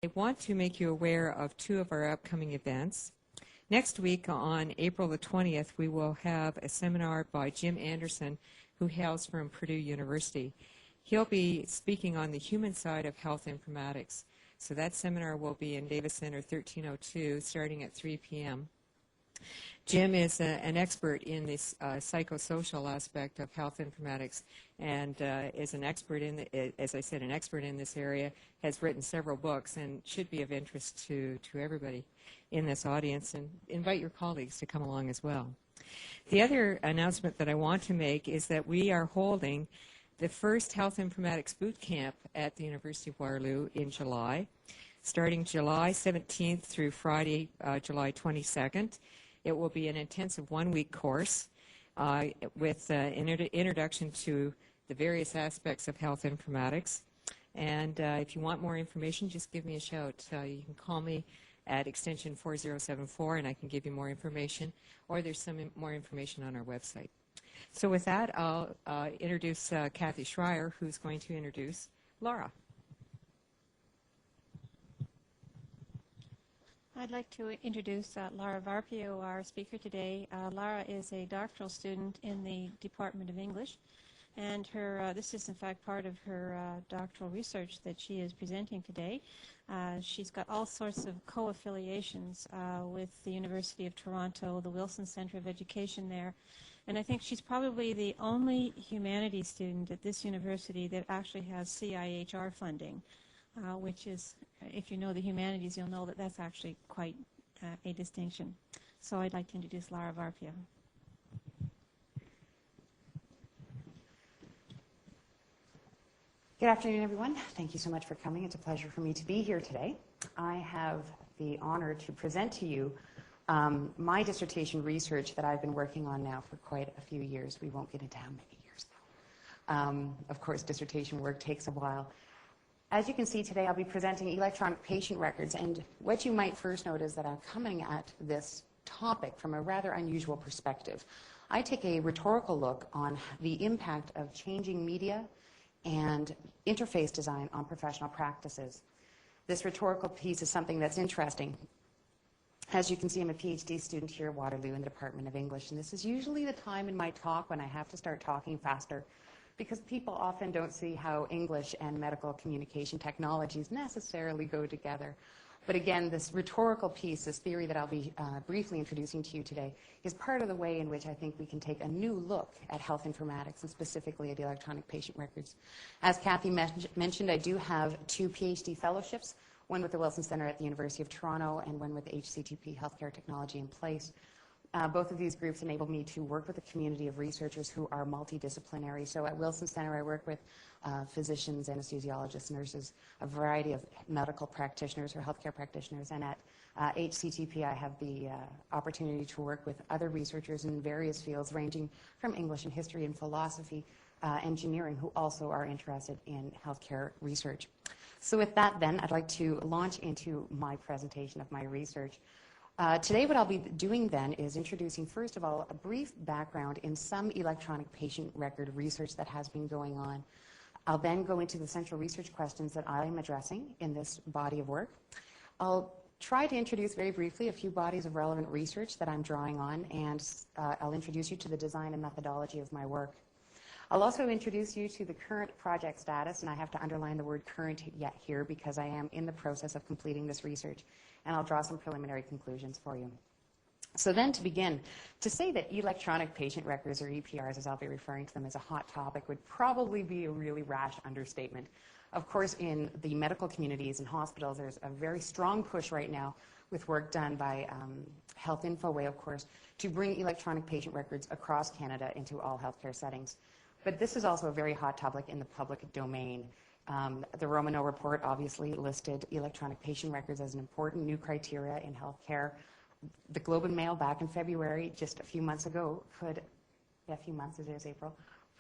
I want to make you aware of two of our upcoming events. Next week, on April the 20th, we will have a seminar by Jim Anderson, who hails from Purdue University. He'll be speaking on the human side of health informatics. So that seminar will be in Davis Center 1302, starting at 3 p.m. Jim is an expert in this psychosocial aspect of health informatics, and is an expert in, as I said, an expert in this area, has written several books, and should be of interest to everybody in this audience, and invite your colleagues to come along as well. The other announcement that I want to make is that we are holding the first Health Informatics Boot Camp at the University of Waterloo in July, starting July 17th through Friday, July 22nd. It will be an intensive one-week course with an introduction to the various aspects of health informatics. And if you want more information, just give me a shout. You can call me at extension 4074, and I can give you more information, or there's some more information on our website. So with that, I'll introduce Kathy Schreier, who's going to introduce Lara. I'd like to introduce Lara Varpio, our speaker today. Lara is a doctoral student in the Department of English, and this is in fact part of her doctoral research that she is presenting today. She's got all sorts of co-affiliations with the University of Toronto, the Wilson Centre of Education there, and I think she's probably the only humanities student at this university that actually has CIHR funding, which is, if you know the humanities, you'll know that that's actually quite a distinction. So I'd like to introduce Lara Varpio. Good afternoon, everyone. Thank you so much for coming. It's a pleasure for me to be here today. I have the honor to present to you my dissertation research that I've been working on now for quite a few years. We won't get into how many years, though. Of course, dissertation work takes a while. As you can see today, I'll be presenting electronic patient records, and what you might first note is that I'm coming at this topic from a rather unusual perspective. I take a rhetorical look on the impact of changing media and interface design on professional practices. This rhetorical piece is something that's interesting. As you can see, I'm a PhD student here at Waterloo in the Department of English, and this is usually the time in my talk when I have to start talking faster, because people often don't see how English and medical communication technologies necessarily go together. But again, this rhetorical piece, this theory that I'll be briefly introducing to you today, is part of the way in which I think we can take a new look at health informatics, and specifically at electronic patient records. As Kathy mentioned, I do have 2 PhD fellowships, one with the Wilson Centre at the University of Toronto and one with HCTP Healthcare Technology in Place. Both of these groups enable me to work with a community of researchers who are multidisciplinary. So at Wilson Centre, I work with physicians, anesthesiologists, nurses, a variety of medical practitioners or healthcare practitioners. And at HCTP, I have the opportunity to work with other researchers in various fields, ranging from English and history and philosophy, engineering, who also are interested in healthcare research. So with that, then, I'd like to launch into my presentation of my research. Today, what I'll be doing then is introducing, first of all, a brief background in some electronic patient record research that has been going on. I'll then go into the central research questions that I am addressing in this body of work. I'll try to introduce very briefly a few bodies of relevant research that I'm drawing on, and I'll introduce you to the design and methodology of my work. I'll also introduce you to the current project status, and I have to underline the word current yet here because I am in the process of completing this research, and I'll draw some preliminary conclusions for you. So then, to begin, to say that electronic patient records, or EPRs as I'll be referring to them, as a hot topic would probably be a really rash understatement. Of course, in the medical communities and hospitals, there's a very strong push right now with work done by Health Infoway, of course, to bring electronic patient records across Canada into all healthcare settings. But this is also a very hot topic in the public domain. The Romano report obviously listed electronic patient records as an important new criteria in healthcare. The Globe and Mail back in February, just a few months ago, put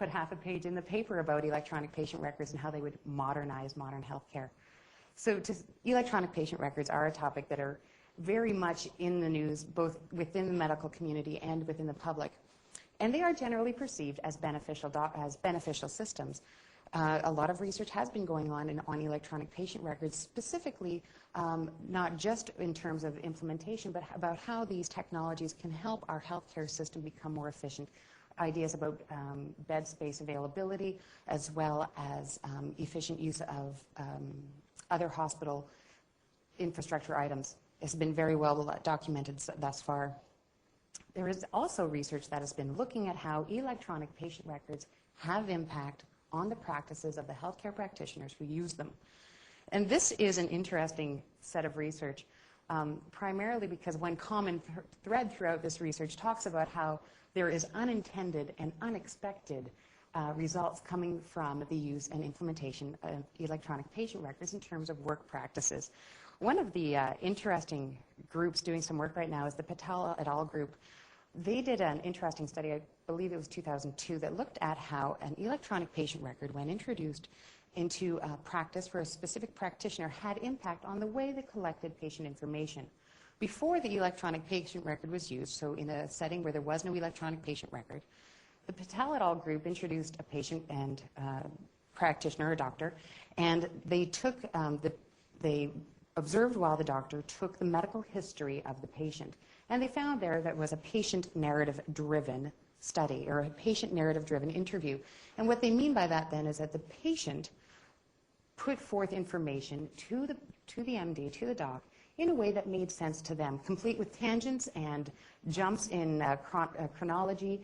half a page in the paper about electronic patient records and how they would modernize modern healthcare. So electronic patient records are a topic that are very much in the news, both within the medical community and within the public. And they are generally perceived as beneficial systems. A lot of research has been going on electronic patient records, specifically not just in terms of implementation, but about how these technologies can help our healthcare system become more efficient. Ideas about bed space availability, as well as efficient use of other hospital infrastructure items. It's been very well documented thus far. There is also research that has been looking at how electronic patient records have impact on the practices of the healthcare practitioners who use them. And this is an interesting set of research, primarily because one common thread throughout this research talks about how there is unintended and unexpected results coming from the use and implementation of electronic patient records in terms of work practices. One of the interesting groups doing some work right now is the Patel et al. Group. They did an interesting study, I believe it was 2002, that looked at how an electronic patient record, when introduced into practice for a specific practitioner, had impact on the way they collected patient information. Before the electronic patient record was used, so in a setting where there was no electronic patient record, the Patel et al. Group introduced a patient and practitioner, a doctor, and they took they observed while the doctor took the medical history of the patient. And they found there that was a patient narrative-driven study, or a patient narrative-driven interview. And what they mean by that then is that the patient put forth information to the MD, to the doc, in a way that made sense to them, complete with tangents and jumps in chronology,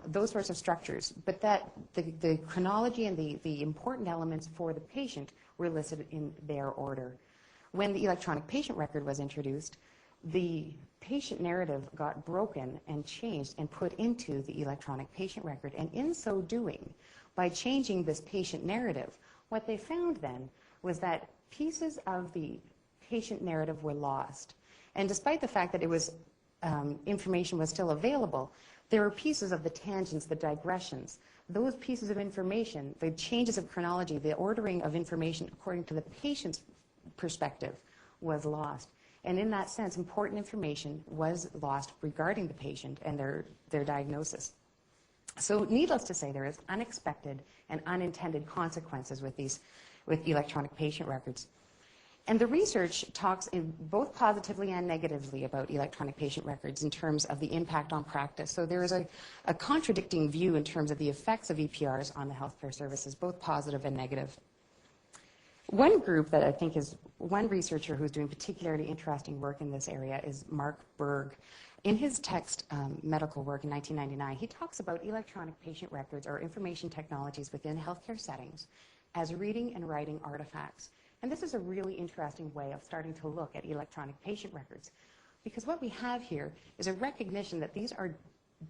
those sorts of structures. But that the chronology and the important elements for the patient were listed in their order. When the electronic patient record was introduced, the patient narrative got broken and changed and put into the electronic patient record. And in so doing, by changing this patient narrative, what they found then was that pieces of the patient narrative were lost. And despite the fact that it was information was still available, there were pieces of the tangents, the digressions, those pieces of information, the changes of chronology, the ordering of information according to the patient's perspective was lost. And in that sense, important information was lost regarding the patient and their diagnosis. So needless to say, there is unexpected and unintended consequences with electronic patient records. And the research talks both positively and negatively about electronic patient records in terms of the impact on practice. So there is a contradicting view in terms of the effects of EPRs on the healthcare services, both positive and negative. One group that I think is one researcher who's doing particularly interesting work in this area is Mark Berg. In his text, Medical Work in 1999, he talks about electronic patient records or information technologies within healthcare settings as reading and writing artifacts. And this is a really interesting way of starting to look at electronic patient records, because what we have here is a recognition that these are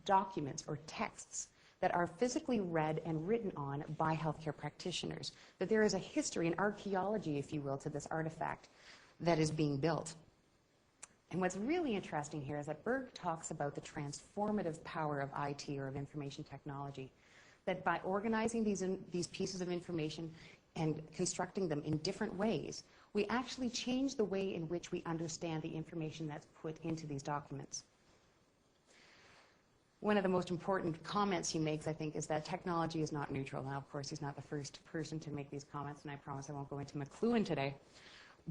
documents or texts that are physically read and written on by healthcare practitioners, that there is a history, an archaeology, if you will, to this artifact that is being built. And what's really interesting here is that Berg talks about the transformative power of IT, or of information technology, that by organizing these pieces of information and constructing them in different ways, we actually change the way in which we understand the information that's put into these documents. One of the most important comments he makes, I think, is that technology is not neutral. Now, of course, he's not the first person to make these comments, and I promise I won't go into McLuhan today.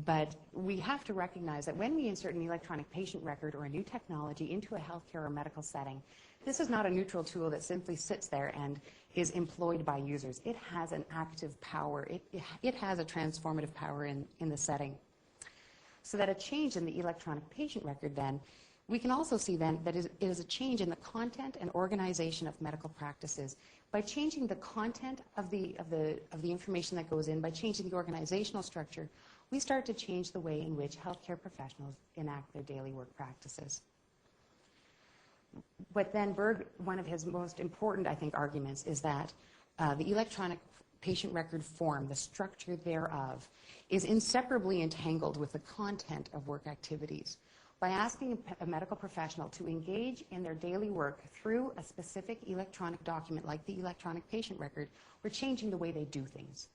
But we have to recognize that when we insert an electronic patient record or a new technology into a healthcare or medical setting, this is not a neutral tool that simply sits there and is employed by users. It has an active power. It has a transformative power in the setting. So that a change in the electronic patient record then, we can also see then that it is a change in the content and organization of medical practices. By changing the content of the information that goes in, by changing the organizational structure, we start to change the way in which healthcare professionals enact their daily work practices. But then Berg, one of his most important, I think, arguments is that the electronic patient record form, the structure thereof, is inseparably entangled with the content of work activities. By asking a medical professional to engage in their daily work through a specific electronic document like the electronic patient record, we're changing the way they do things.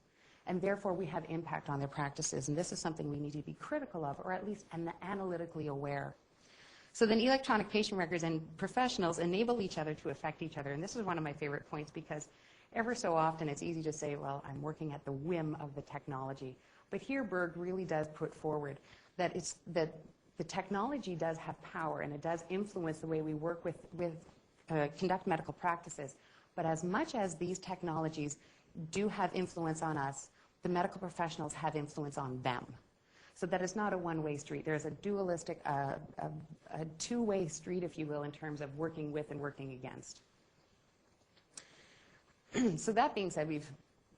And therefore, we have impact on their practices. And this is something we need to be critical of, or at least analytically aware. So then electronic patient records and professionals enable each other to affect each other. And this is one of my favorite points, because ever so often it's easy to say, well, I'm working at the whim of the technology. But here Berg really does put forward that the technology does have power and it does influence the way we work conduct medical practices. But as much as these technologies do have influence on us, the medical professionals have influence on them. So that it's not a one-way street. There's a dualistic, a two-way street, if you will, in terms of working with and working against. So that being said, we've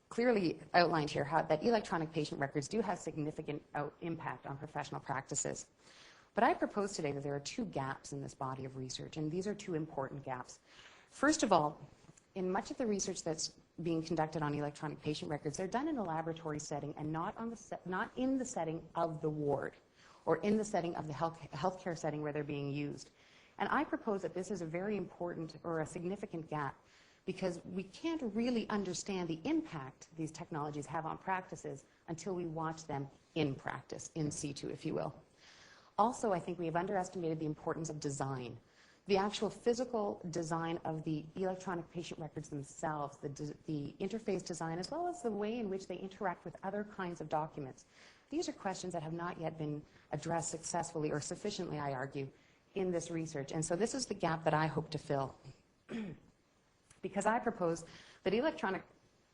clearly outlined here how that electronic patient records do have significant impact on professional practices. But I propose today that there are two gaps in this body of research, and these are two important gaps. First of all, in much of the research that's being conducted on electronic patient records, they're done in a laboratory setting and not in the setting of the ward or in the setting of the healthcare setting where they're being used. And I propose that this is a very important or a significant gap because we can't really understand the impact these technologies have on practices until we watch them in practice, in situ, if you will. Also, I think we have underestimated the importance of design. The actual physical design of the electronic patient records themselves, the interface design, as well as the way in which they interact with other kinds of documents. These are questions that have not yet been addressed successfully or sufficiently, I argue, in this research. And so this is the gap that I hope to fill. Because I propose that electronic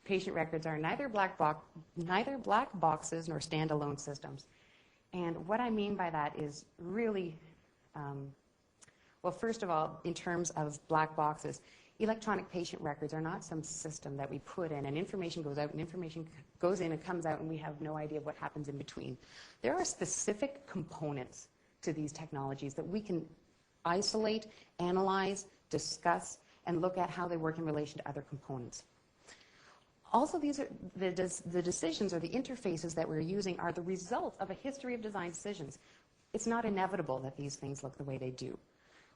patient records are neither black boxes nor standalone systems. And what I mean by that is really, well, first of all, in terms of black boxes, electronic patient records are not some system that we put in and information goes out and information goes in and comes out and we have no idea what happens in between. There are specific components to these technologies that we can isolate, analyze, discuss, and look at how they work in relation to other components. Also, these are the decisions or the interfaces that we're using are the result of a history of design decisions. It's not inevitable that these things look the way they do.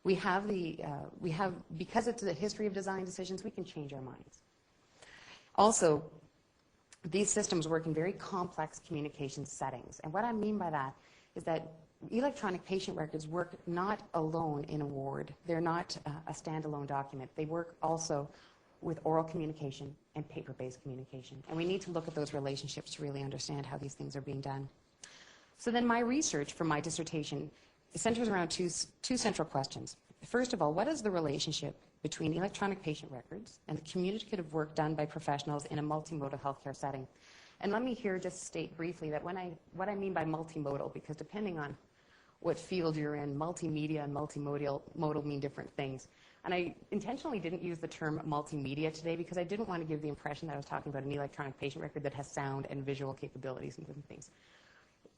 Because it's a history of design decisions, we can change our minds. Also, these systems work in very complex communication settings. And what I mean by that is that electronic patient records work not alone in a ward. They're not a standalone document. They work also with oral communication and paper-based communication. And we need to look at those relationships to really understand how these things are being done. So then my research for my dissertation centers around two central questions. First of all, what is the relationship between electronic patient records and the communicative work done by professionals in a multimodal healthcare setting? And let me here just state briefly that what I mean by multimodal, because depending on what field you're in, multimedia and multimodal mean different things. And I intentionally didn't use the term multimedia today because I didn't want to give the impression that I was talking about an electronic patient record that has sound and visual capabilities and different things.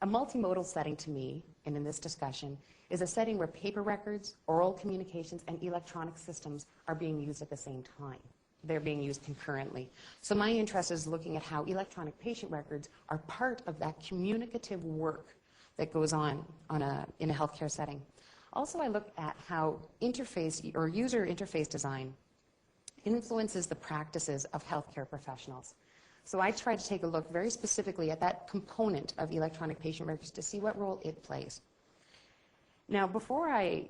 A multimodal setting to me, and in this discussion, is a setting where paper records, oral communications, and electronic systems are being used at the same time. They're being used concurrently. So my interest is looking at how electronic patient records are part of that communicative work that goes on in a healthcare setting. Also, I look at how interface or user interface design influences the practices of healthcare professionals. So I try to take a look very specifically at that component of electronic patient records to see what role it plays. Now, before I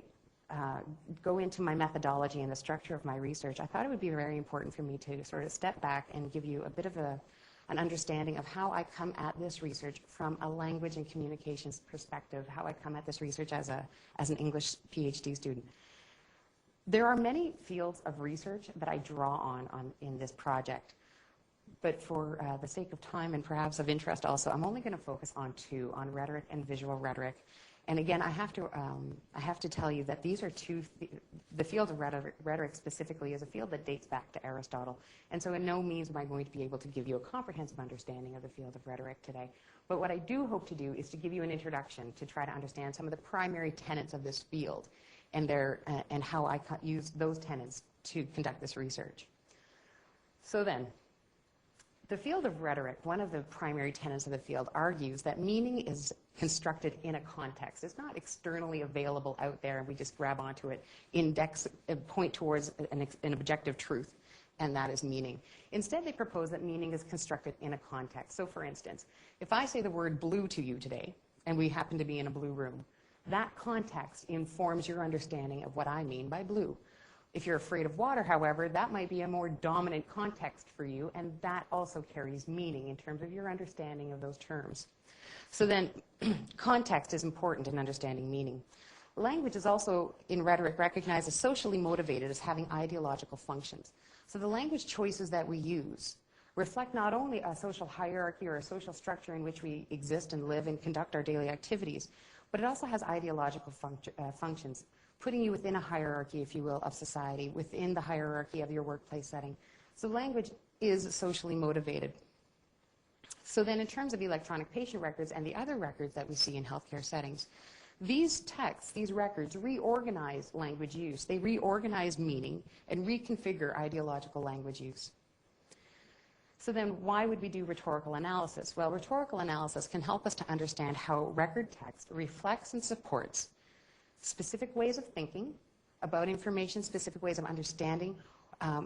go into my methodology and the structure of my research, I thought it would be very important for me to sort of step back and give you a bit of an understanding of how I come at this research from a language and communications perspective, how I come at this research as an English PhD student. There are many fields of research that I draw on in this project. But for the sake of time and perhaps of interest also, I'm only going to focus on two, on rhetoric and visual rhetoric. And again, I have to tell you that these are the field of rhetoric specifically is a field that dates back to Aristotle. And so in no means am I going to be able to give you a comprehensive understanding of the field of rhetoric today. But what I do hope to do is to give you an introduction to try to understand some of the primary tenets of this field and how I use those tenets to conduct this research. So then, the field of rhetoric, one of the primary tenets of the field, argues that meaning is constructed in a context. It's not externally available out there and we just grab onto it, point towards an objective truth, and that is meaning. Instead, they propose that meaning is constructed in a context. So for instance, if I say the word blue to you today, and we happen to be in a blue room, that context informs your understanding of what I mean by blue. If you're afraid of water, however, that might be a more dominant context for you, and that also carries meaning in terms of your understanding of those terms. So then, context is important in understanding meaning. Language is also, in rhetoric, recognized as socially motivated, as having ideological functions. So the language choices that we use reflect not only a social hierarchy or a social structure in which we exist and live and conduct our daily activities, but it also has ideological functions, putting you within a hierarchy, if you will, of society, within the hierarchy of your workplace setting. So language is socially motivated. So then in terms of electronic patient records and the other records that we see in healthcare settings, these texts, these records, reorganize language use. They reorganize meaning and reconfigure ideological language use. So then why would we do rhetorical analysis? Well, rhetorical analysis can help us to understand how record text reflects and supports specific ways of thinking about information, specific ways of understanding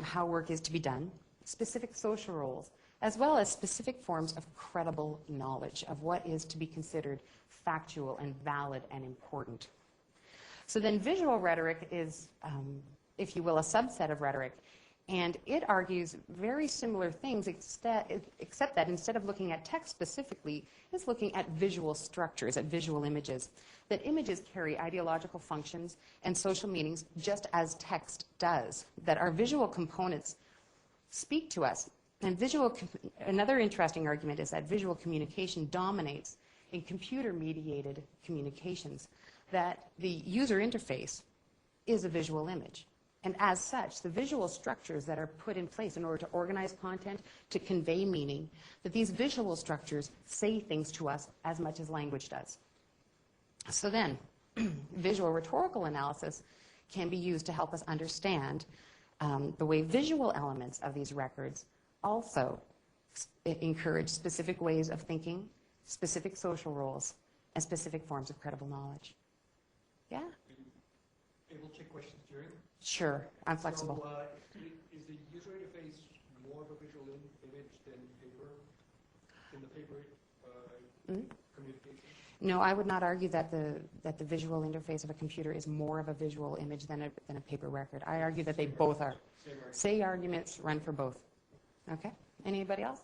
how work is to be done, specific social roles, as well as specific forms of credible knowledge of what is to be considered factual and valid and important. So then visual rhetoric is, if you will, a subset of rhetoric, and it argues very similar things, except that instead of looking at text specifically, it's looking at visual structures, at visual images. That images carry ideological functions and social meanings just as text does, that our visual components speak to us. And another interesting argument is that visual communication dominates in computer-mediated communications, that the user interface is a visual image. And as such, the visual structures that are put in place in order to organize content, to convey meaning, that these visual structures say things to us as much as language does. So then, visual rhetorical analysis can be used to help us understand the way visual elements of these records also encourage specific ways of thinking, specific social roles, and specific forms of credible knowledge. Yeah? Able to take questions during? Sure, I'm flexible. So, is the user interface more of a visual image than paper, in the paper communication? No, I would not argue that the visual interface of a computer is more of a visual image than a paper record. I argue that they both are. Say arguments run for both. Okay? Anybody else?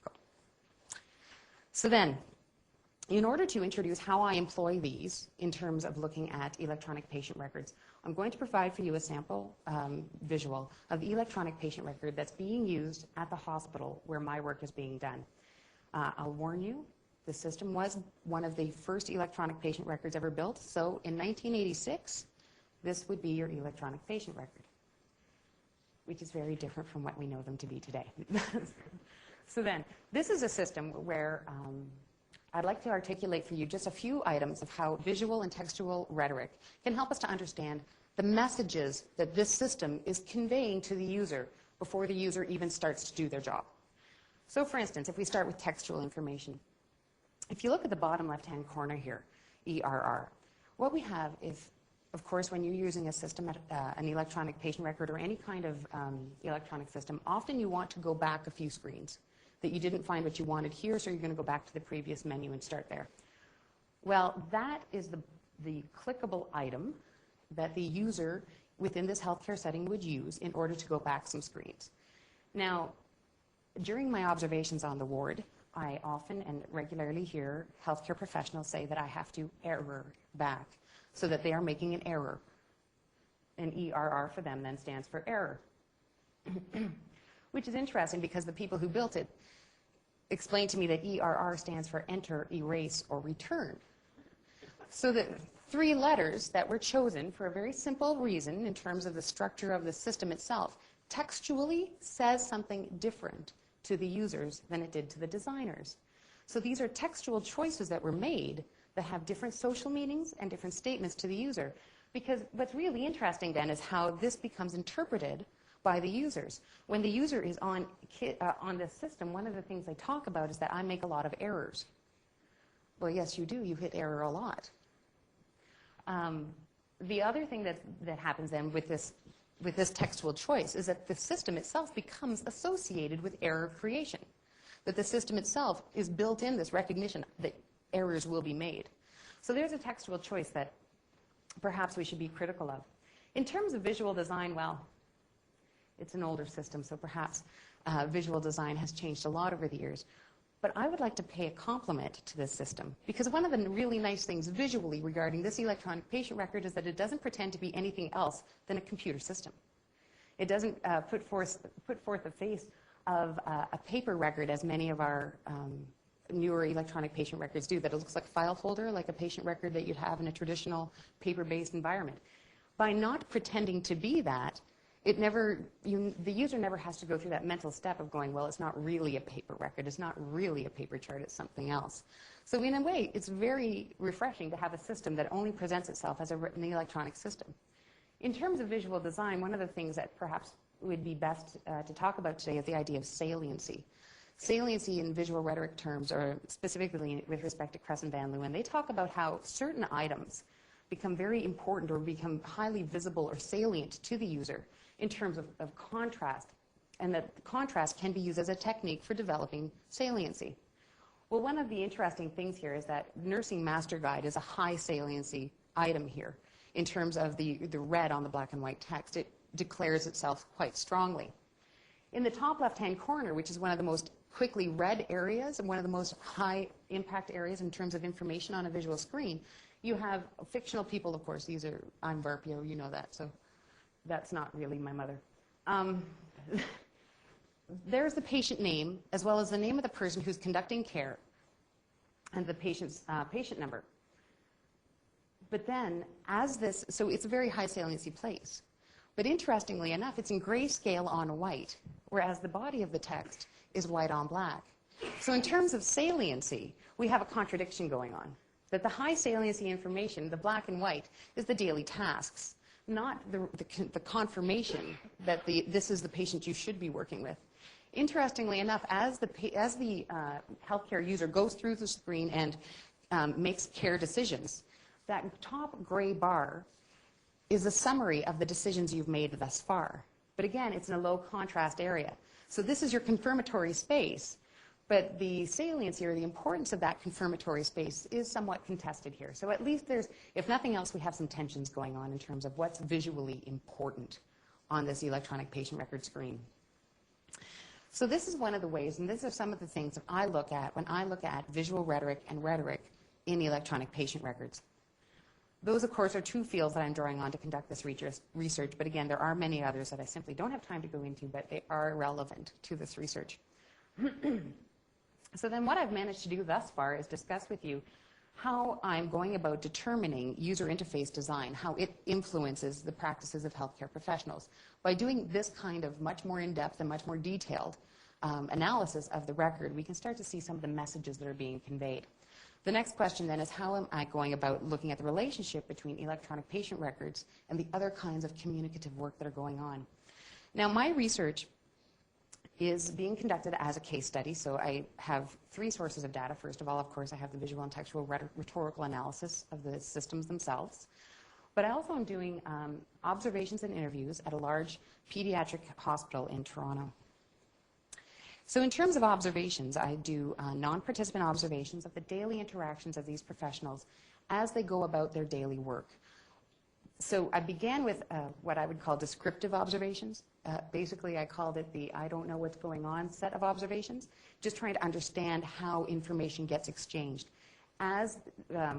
Cool. So then, in order to introduce how I employ these in terms of looking at electronic patient records, I'm going to provide for you a sample visual of the electronic patient record that's being used at the hospital where my work is being done. I'll warn you, the system was one of the first electronic patient records ever built, so in 1986, this would be your electronic patient record, which is very different from what we know them to be today. So then, this is a system where I'd like to articulate for you just a few items of how visual and textual rhetoric can help us to understand the messages that this system is conveying to the user before the user even starts to do their job. So for instance, if we start with textual information, if you look at the bottom left-hand corner here, ERR, what we have is, of course, when you're using a system, an electronic patient record or any kind of electronic system, often you want to go back a few screens, that you didn't find what you wanted here, so you're going to go back to the previous menu and start there. Well, that is the clickable item that the user within this healthcare setting would use in order to go back some screens. Now, during my observations on the ward, I often and regularly hear healthcare professionals say that I have to error back so that they are making an error. And ERR for them then stands for error. Which is interesting because the people who built it explained to me that ERR stands for enter, erase, or return. So the three letters that were chosen for a very simple reason in terms of the structure of the system itself textually says something different to the users than it did to the designers. So these are textual choices that were made that have different social meanings and different statements to the user. Because what's really interesting then is how this becomes interpreted by the users. When the user is on this system, one of the things they talk about is that I make a lot of errors. Well, yes, you do. You hit error a lot. The other thing that happens then with this textual choice is that the system itself becomes associated with error creation. That the system itself is built in this recognition that errors will be made. So there's a textual choice that perhaps we should be critical of. In terms of visual design, well, it's an older system, so perhaps visual design has changed a lot over the years. But I would like to pay a compliment to this system, because one of the really nice things visually regarding this electronic patient record is that it doesn't pretend to be anything else than a computer system. It doesn't put forth the face of a paper record, as many of our newer electronic patient records do, that it looks like a file folder, like a patient record that you'd have in a traditional paper-based environment. By not pretending to be that, the user never has to go through that mental step of going, well, it's not really a paper record, it's not really a paper chart, it's something else. So in a way, it's very refreshing to have a system that only presents itself as an electronic system. In terms of visual design, one of the things that perhaps would be best to talk about today is the idea of saliency. Saliency in visual rhetoric terms, or specifically with respect to Kress and Van Leeuwen, they talk about how certain items become very important or become highly visible or salient to the user in terms of contrast, and that contrast can be used as a technique for developing saliency. Well, one of the interesting things here is that Nursing Master Guide is a high saliency item here in terms of the red on the black and white text. It declares itself quite strongly. In the top left-hand corner, which is one of the most quickly read areas and one of the most high impact areas in terms of information on a visual screen, you have fictional people, of course. I'm Varpio, you know that, so that's not really my mother. There's the patient name, as well as the name of the person who's conducting care and the patient's patient number. But then, so it's a very high saliency place. But interestingly enough, it's in grayscale on white, whereas the body of the text is white on black. So in terms of saliency, we have a contradiction going on. That the high saliency information, the black and white, is the daily tasks, not the confirmation that this is the patient you should be working with. Interestingly enough, as the healthcare user goes through the screen and makes care decisions, that top gray bar is a summary of the decisions you've made thus far. But again, it's in a low contrast area. So this is your confirmatory space, but the saliency or the importance of that confirmatory space is somewhat contested here. So at least if nothing else, we have some tensions going on in terms of what's visually important on this electronic patient record screen. So this is one of the ways, and these are some of the things that I look at when I look at visual rhetoric and rhetoric in electronic patient records. Those, of course, are two fields that I'm drawing on to conduct this research, but again, there are many others that I simply don't have time to go into, but they are relevant to this research. So then what I've managed to do thus far is discuss with you how I'm going about determining user interface design, how it influences the practices of healthcare professionals. By doing this kind of much more in-depth and much more detailed analysis of the record, we can start to see some of the messages that are being conveyed. The next question then is, how am I going about looking at the relationship between electronic patient records and the other kinds of communicative work that are going on? Now, my research is being conducted as a case study, so I have three sources of data. First of all, of course, I have the visual and textual rhetorical analysis of the systems themselves. But I also am doing observations and interviews at a large pediatric hospital in Toronto. So in terms of observations, I do non-participant observations of the daily interactions of these professionals as they go about their daily work. So I began with what I would call descriptive observations. Basically, I called it the I don't know what's going on set of observations, just trying to understand how information gets exchanged. As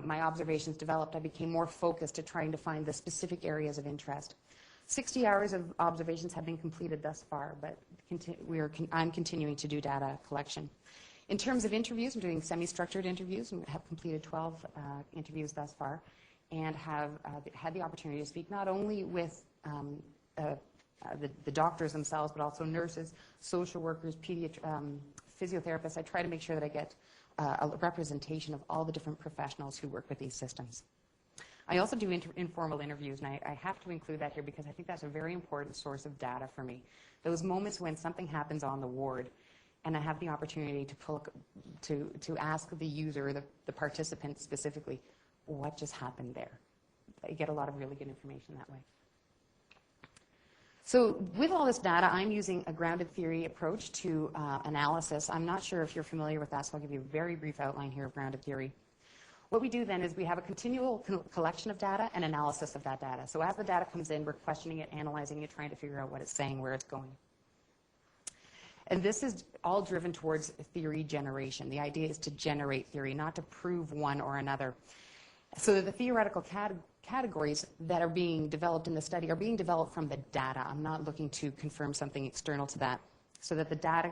my observations developed, I became more focused to trying to find the specific areas of interest. 60 hours of observations have been completed thus far, but I'm continuing to do data collection. In terms of interviews, I'm doing semi-structured interviews and have completed 12 interviews thus far, and have had the opportunity to speak not only with the doctors themselves, but also nurses, social workers, physiotherapists. I try to make sure that I get a representation of all the different professionals who work with these systems. I also do informal interviews, and I have to include that here because I think that's a very important source of data for me. Those moments when something happens on the ward, and I have the opportunity to ask the user, the participant specifically, what just happened there. I get a lot of really good information that way. So with all this data, I'm using a grounded theory approach to analysis. I'm not sure if you're familiar with that, so I'll give you a very brief outline here of grounded theory. What we do then is we have a continual collection of data and analysis of that data. So as the data comes in, we're questioning it, analyzing it, trying to figure out what it's saying, where it's going. And this is all driven towards theory generation. The idea is to generate theory, not to prove one or another. So that the theoretical categories that are being developed in the study are being developed from the data. I'm not looking to confirm something external to that, so that the data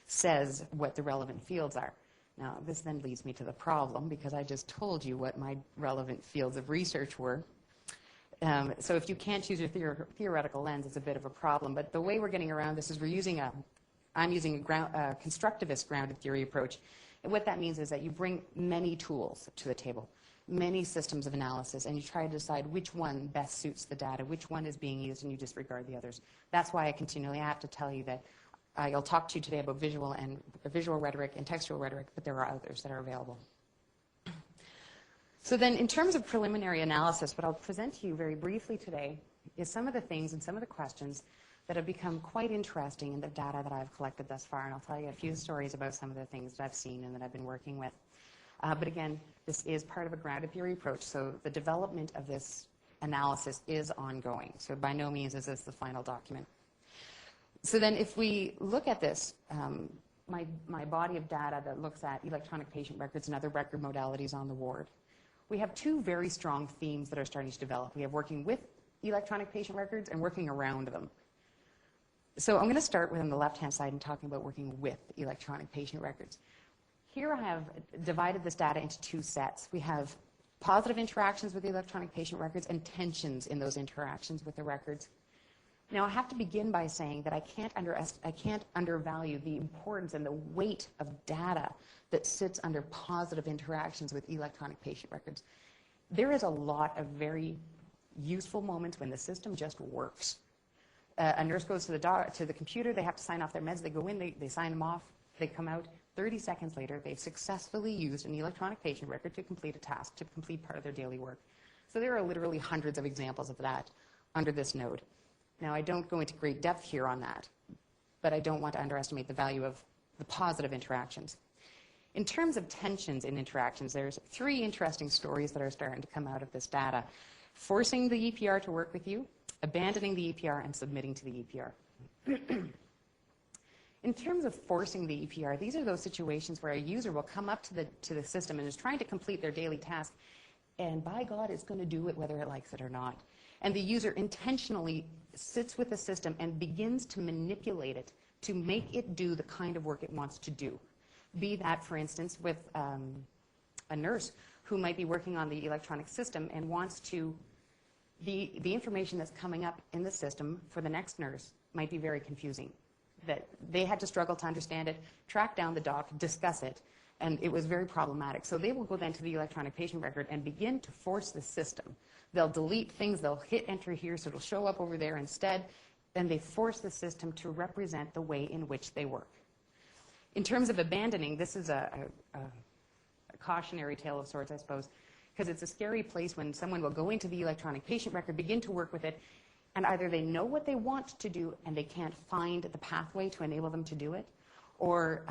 says what the relevant fields are. Now, this then leads me to the problem, because I just told you what my relevant fields of research were. So if you can't choose your theoretical lens, it's a bit of a problem. But the way we're getting around this is I'm using a constructivist grounded theory approach. And what that means is that you bring many tools to the table, many systems of analysis, and you try to decide which one best suits the data, which one is being used, and you disregard the others. That's why I continually have to tell you that I'll talk to you today about visual rhetoric and textual rhetoric, but there are others that are available. So then in terms of preliminary analysis, what I'll present to you very briefly today is some of the things and some of the questions that have become quite interesting in the data that I've collected thus far, and I'll tell you a few stories about some of the things that I've seen and that I've been working with. But again, this is part of a grounded theory approach, so the development of this analysis is ongoing. So by no means is this the final document. So then if we look at this, my body of data that looks at electronic patient records and other record modalities on the ward, we have two very strong themes that are starting to develop. We have working with electronic patient records and working around them. So I'm going to start with on the left-hand side and talking about working with electronic patient records. Here I have divided this data into two sets. We have positive interactions with the electronic patient records and tensions in those interactions with the records. Now, I have to begin by saying that I can't undervalue the importance and the weight of data that sits under positive interactions with electronic patient records. There is a lot of very useful moments when the system just works. A nurse goes to the computer, they have to sign off their meds, they go in, they sign them off, they come out. 30 seconds later, they've successfully used an electronic patient record to complete a task, to complete part of their daily work. So there are literally hundreds of examples of that under this node. Now, I don't go into great depth here on that, but I don't want to underestimate the value of the positive interactions. In terms of tensions in interactions, there's three interesting stories that are starting to come out of this data. Forcing the EPR to work with you, abandoning the EPR, and submitting to the EPR. In terms of forcing the EPR, these are those situations where a user will come up to the system and is trying to complete their daily task, and by God, it's going to do it whether it likes it or not. And the user intentionally sits with the system and begins to manipulate it to make it do the kind of work it wants to do. Be that, for instance, with a nurse who might be working on the electronic system and wants to, the information that's coming up in the system for the next nurse might be very confusing. That they had to struggle to understand it, track down the doc, discuss it, and it was very problematic. So they will go then to the electronic patient record and begin to force the system. They'll delete things, they'll hit enter here, so it'll show up over there instead, and they force the system to represent the way in which they work. In terms of abandoning, this is a cautionary tale of sorts, I suppose, because it's a scary place when someone will go into the electronic patient record, begin to work with it, and either they know what they want to do and they can't find the pathway to enable them to do it, or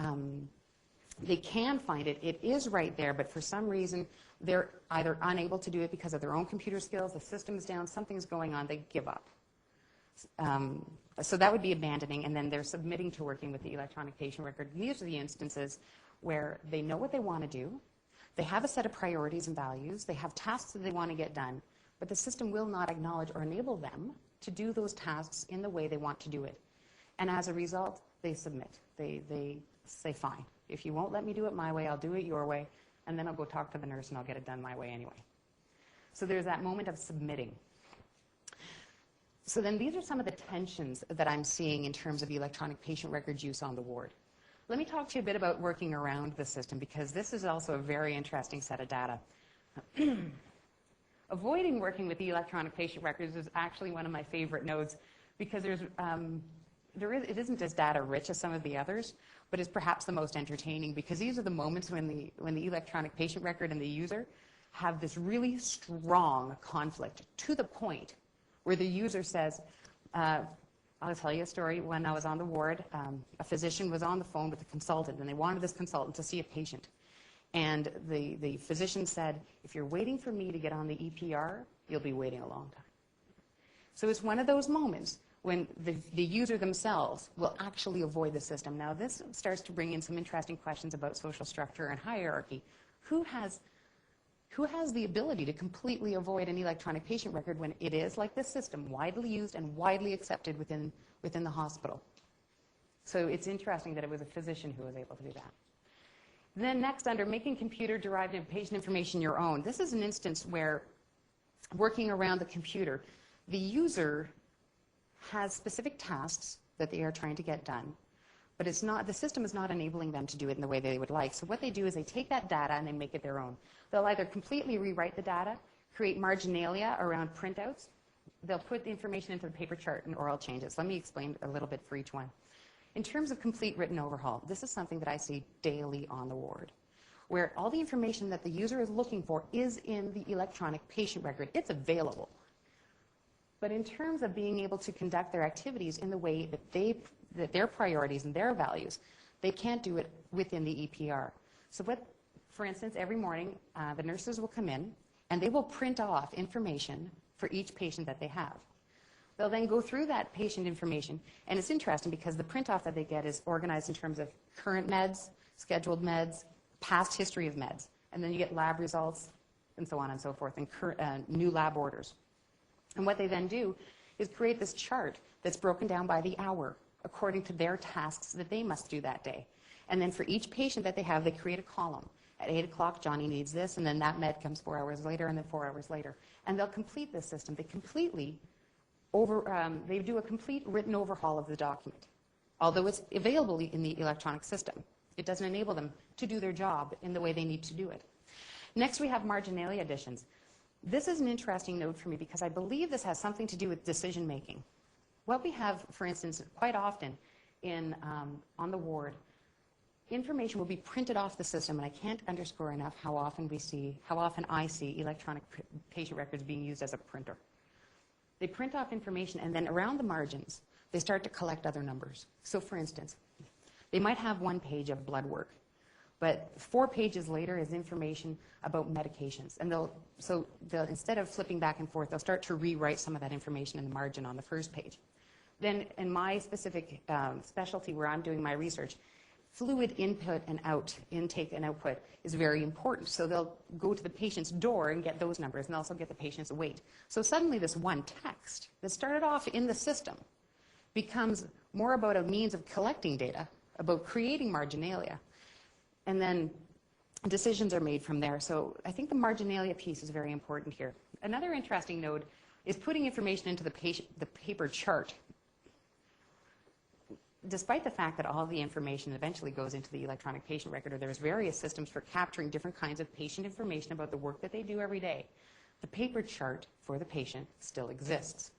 they can find it, it is right there, but for some reason they're either unable to do it because of their own computer skills, the system's down, something's going on, they give up. So that would be abandoning, and then they're submitting to working with the electronic patient record. These are the instances where they know what they want to do, they have a set of priorities and values, they have tasks that they want to get done, but the system will not acknowledge or enable them to do those tasks in the way they want to do it. And as a result, they submit. They say, fine, if you won't let me do it my way, I'll do it your way, and then I'll go talk to the nurse and I'll get it done my way anyway. So there's that moment of submitting. So then these are some of the tensions that I'm seeing in terms of electronic patient record use on the ward. Let me talk to you a bit about working around the system, because this is also a very interesting set of data. Avoiding working with the electronic patient records is actually one of my favorite nodes, because it isn't as data rich as some of the others, but is perhaps the most entertaining, because these are the moments when the electronic patient record and the user have this really strong conflict, to the point where the user says, I'll tell you a story. When I was on the ward, a physician was on the phone with a consultant, and they wanted this consultant to see a patient. And the physician said, if you're waiting for me to get on the EPR, you'll be waiting a long time. So it's one of those moments when the user themselves will actually avoid the system. Now, this starts to bring in some interesting questions about social structure and hierarchy. Who has the ability to completely avoid an electronic patient record when it is, like this system, widely used and widely accepted within the hospital? So it's interesting that it was a physician who was able to do that. Then next, under making computer-derived patient information your own, this is an instance where, working around the computer, the user has specific tasks that they are trying to get done, but the system is not enabling them to do it in the way they would like. So what they do is they take that data and they make it their own. They'll either completely rewrite the data, create marginalia around printouts. They'll put the information into the paper chart and oral changes. Let me explain a little bit for each one. In terms of complete written overhaul, this is something that I see daily on the ward, where all the information that the user is looking for is in the electronic patient record. It's available. But in terms of being able to conduct their activities in the way that their priorities and their values, they can't do it within the EPR. So for instance, every morning, the nurses will come in and they will print off information for each patient that they have. They'll then go through that patient information, and it's interesting because the print-off that they get is organized in terms of current meds, scheduled meds, past history of meds, and then you get lab results, and so on and so forth, and new lab orders. And what they then do is create this chart that's broken down by the hour, according to their tasks that they must do that day. And then for each patient that they have, they create a column. At 8 o'clock, Johnny needs this, and then that med comes 4 hours later, and then 4 hours later. And they'll complete this system. They do a complete written overhaul of the document. Although it's available in the electronic system, it doesn't enable them to do their job in the way they need to do it. Next, we have marginalia additions. This is an interesting note for me because I believe this has something to do with decision making. What we have, for instance, quite often on the ward, information will be printed off the system, and I can't underscore enough how often I see electronic patient records being used as a printer. They print off information, and then around the margins, they start to collect other numbers. So, for instance, they might have 1 page of blood work, but 4 pages later is information about medications. And they'll instead of flipping back and forth, they'll start to rewrite some of that information in the margin on the first page. Then, in my specific specialty where I'm doing my research, fluid input and intake and output is very important. So they'll go to the patient's door and get those numbers and also get the patient's weight. So suddenly this one text that started off in the system becomes more about a means of collecting data, about creating marginalia, and then decisions are made from there. So I think the marginalia piece is very important here. Another interesting note is putting information into the paper chart. Despite the fact that all the information eventually goes into the electronic patient record, or there's various systems for capturing different kinds of patient information about the work that they do every day, the paper chart for the patient still exists.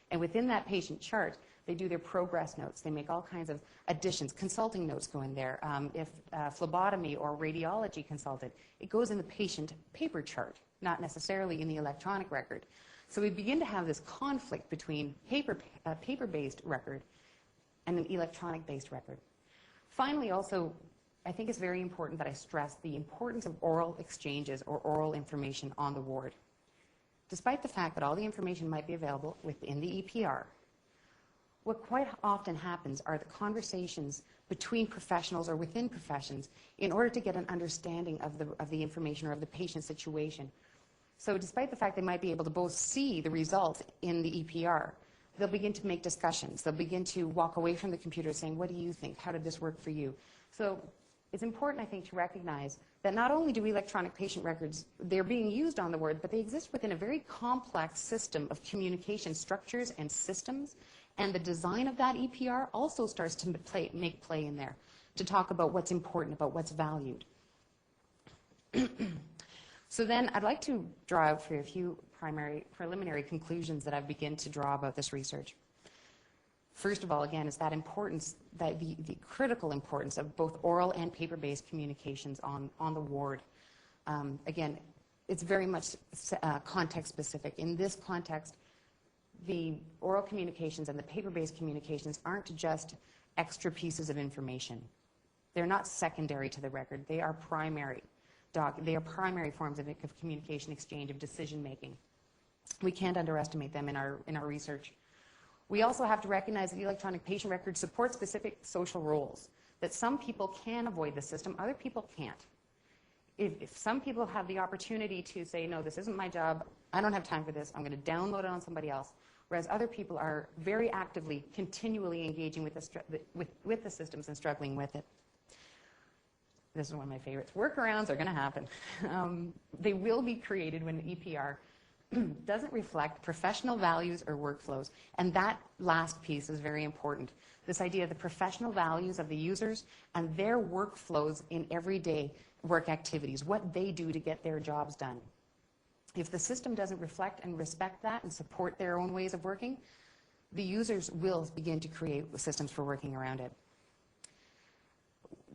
And within that patient chart, they do their progress notes. They make all kinds of additions. Consulting notes go in there. If phlebotomy or radiology consulted, it goes in the patient paper chart, not necessarily in the electronic record. So we begin to have this conflict between paper-based record and an electronic-based record. Finally, also, I think it's very important that I stress the importance of oral exchanges or oral information on the ward. Despite the fact that all the information might be available within the EPR, what quite often happens are the conversations between professionals or within professions in order to get an understanding of the information or of the patient situation. So despite the fact they might be able to both see the results in the EPR, they'll begin to make discussions. They'll begin to walk away from the computer saying, what do you think? How did this work for you? So it's important, I think, to recognize that not only do electronic patient records, they're being used on the ward, but they exist within a very complex system of communication structures and systems. And the design of that EPR also starts to make play in there to talk about what's important, about what's valued. So then I'd like to draw out for you a few preliminary conclusions that I've begun to draw about this research. First of all, again, is that importance, that the critical importance of both oral and paper-based communications on the ward. Again, it's very much context-specific. In this context, the oral communications and the paper-based communications aren't just extra pieces of information. They're not secondary to the record. They are primary. They are primary forms of communication, exchange, of decision making. We can't underestimate them in our research. We also have to recognize that the electronic patient record supports specific social roles, that some people can avoid the system, other people can't. If some people have the opportunity to say, no, this isn't my job, I don't have time for this, I'm going to download it on somebody else, whereas other people are very actively, continually engaging with the systems and struggling with it. This is one of my favorites. Workarounds are going to happen. They will be created when the EPR doesn't reflect professional values or workflows. And that last piece is very important. This idea of the professional values of the users and their workflows in everyday work activities, what they do to get their jobs done. If the system doesn't reflect and respect that and support their own ways of working, the users will begin to create systems for working around it.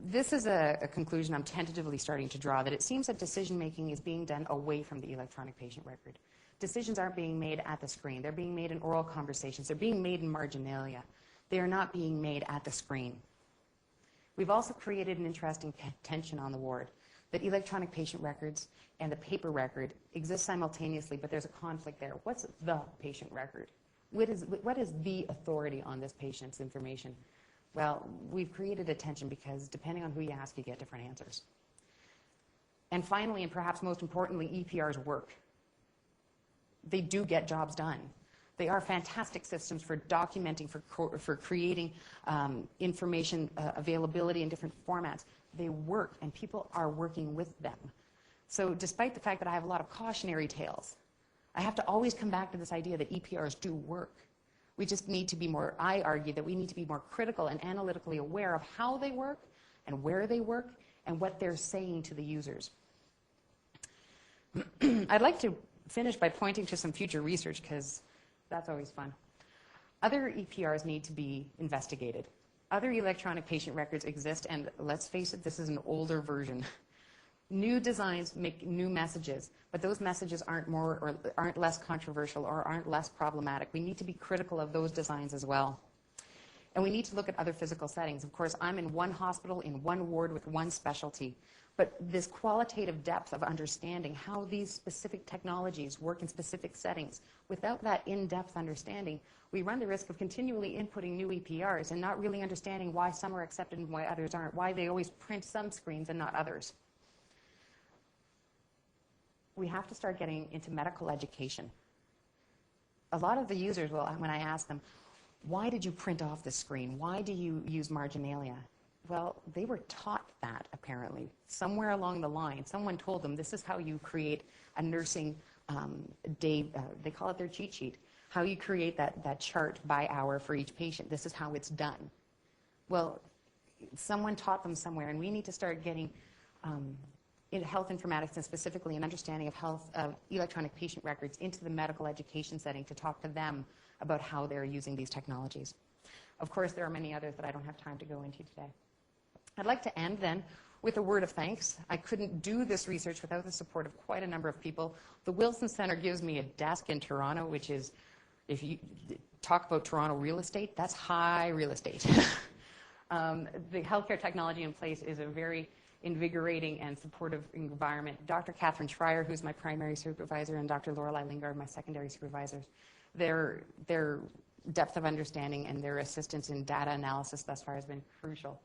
This is a conclusion I'm tentatively starting to draw, that it seems that decision-making is being done away from the electronic patient record. Decisions aren't being made at the screen. They're being made in oral conversations. They're being made in marginalia. They are not being made at the screen. We've also created an interesting tension on the ward, that electronic patient records and the paper record exist simultaneously, but there's a conflict there. What's the patient record? What is the authority on this patient's information? Well, we've created a tension because depending on who you ask, you get different answers. And finally, and perhaps most importantly, EPRs work. They do get jobs done. They are fantastic systems for documenting, for creating information availability in different formats. They work, and people are working with them. So despite the fact that I have a lot of cautionary tales, I have to always come back to this idea that EPRs do work. We just need to be more, I argue that we need to be more critical and analytically aware of how they work and where they work and what they're saying to the users. I'd like to finish by pointing to some future research because that's always fun. Other EPRs need to be investigated. Other electronic patient records exist, and let's face it, this is an older version. New designs make new messages, but those messages aren't more or aren't less controversial or aren't less problematic. We need to be critical of those designs as well. And we need to look at other physical settings. Of course, I'm in one hospital, in one ward with one specialty. But this qualitative depth of understanding how these specific technologies work in specific settings, without that in-depth understanding, we run the risk of continually inputting new EPRs and not really understanding why some are accepted and why others aren't, why they always print some screens and not others. We have to start getting into medical education. A lot of the users will, when I ask them, why did you print off the screen? Why do you use marginalia? Well, they were taught that, apparently. Somewhere along the line, someone told them this is how you create a nursing day, they call it their cheat sheet, how you create that chart by hour for each patient. This is how it's done. Well, someone taught them somewhere, and we need to start getting in health informatics and specifically an understanding of electronic patient records into the medical education setting to talk to them about how they're using these technologies. Of course, there are many others that I don't have time to go into today. I'd like to end then with a word of thanks. I couldn't do this research without the support of quite a number of people. The Wilson Center gives me a desk in Toronto, which is, if you talk about Toronto real estate, that's high real estate. The healthcare technology in place is a very invigorating and supportive environment. Dr. Catherine Schreier, who's my primary supervisor, and Dr. Lorelei Lingard, my secondary supervisors, their depth of understanding and their assistance in data analysis thus far has been crucial.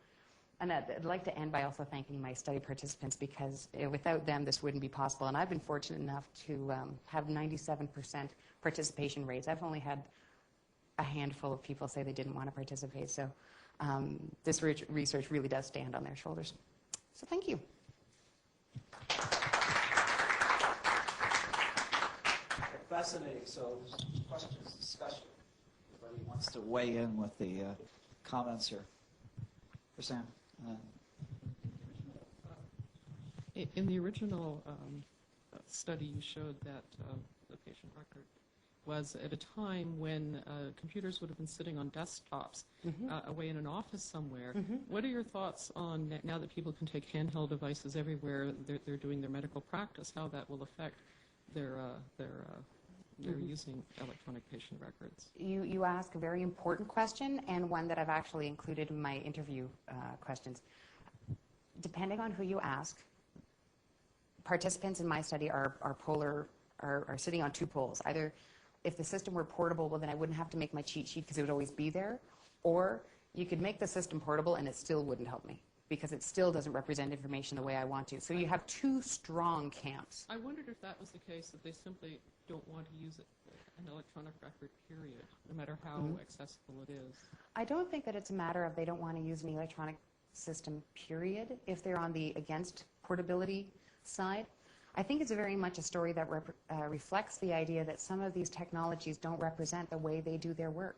And I'd like to end by also thanking my study participants, because without them this wouldn't be possible. And I've been fortunate enough to have 97% participation rates. I've only had a handful of people say they didn't want to participate. So this research really does stand on their shoulders. So thank you. Fascinating. So questions, discussion. Anybody wants to weigh in with the comments here? For Sam. In the original study, you showed that the patient record was at a time when computers would have been sitting on desktops away in an office somewhere. What are your thoughts on, now that people can take handheld devices everywhere, they're doing their medical practice, how that will affect their using electronic patient records? You ask a very important question, and one that I've actually included in my interview questions. Depending on who you ask, participants in my study are sitting on two poles. Either if the system were portable, well, then I wouldn't have to make my cheat sheet because it would always be there, or you could make the system portable and it still wouldn't help me because it still doesn't represent information the way I want to. So you have two strong camps. I wondered if that was the case, that they simply don't want to use an electronic record, period, no matter how accessible it is. I don't think that it's a matter of they don't want to use an electronic system, period, if they're on the against portability side. I think it's very much a story that reflects the idea that some of these technologies don't represent the way they do their work.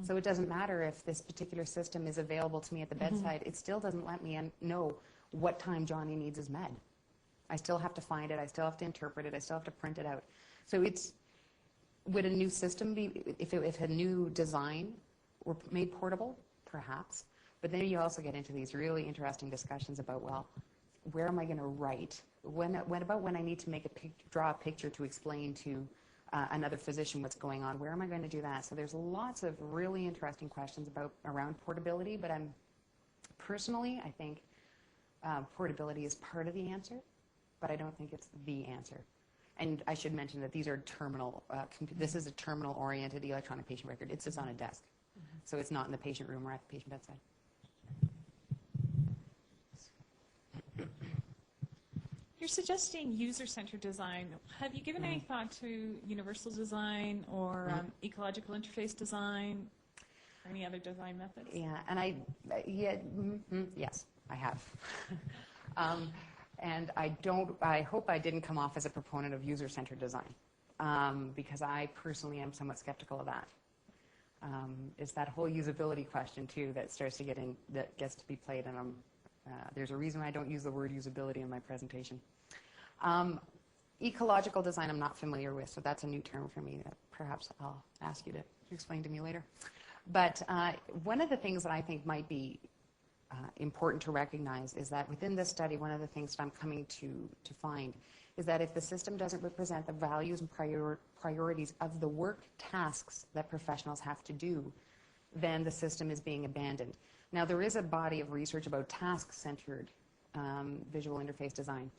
So it doesn't matter if this particular system is available to me at the bedside, it still doesn't let me know what time Johnny needs his med. I still have to find it, I still have to interpret it, I still have to print it out. So would a new system be, if a new design were made portable? Perhaps. But then you also get into these really interesting discussions about, well, where am I going to write? When I need to draw a picture to explain to another physician what's going on, where am I going to do that? So there's lots of really interesting questions around portability, but personally, I think portability is part of the answer, but I don't think it's the answer. And I should mention that these are this is a terminal-oriented electronic patient record. It sits on a desk. So it's not in the patient room or at the patient bedside. You're suggesting user-centered design. Have you given any thought to universal design or ecological interface design or any other design methods? Yeah, and yes, I have. And I hope I didn't come off as a proponent of user-centered design, because I personally am somewhat skeptical of that. It's that whole usability question too that starts to that gets to be played, and there's a reason I don't use the word usability in my presentation. Ecological design I'm not familiar with, so that's a new term for me that perhaps I'll ask you to explain to me later. But one of the things that I think might be important to recognize is that within this study, one of the things that I'm coming to find is that if the system doesn't represent the values and priorities of the work tasks that professionals have to do, then the system is being abandoned. Now, there is a body of research about task-centered visual interface design.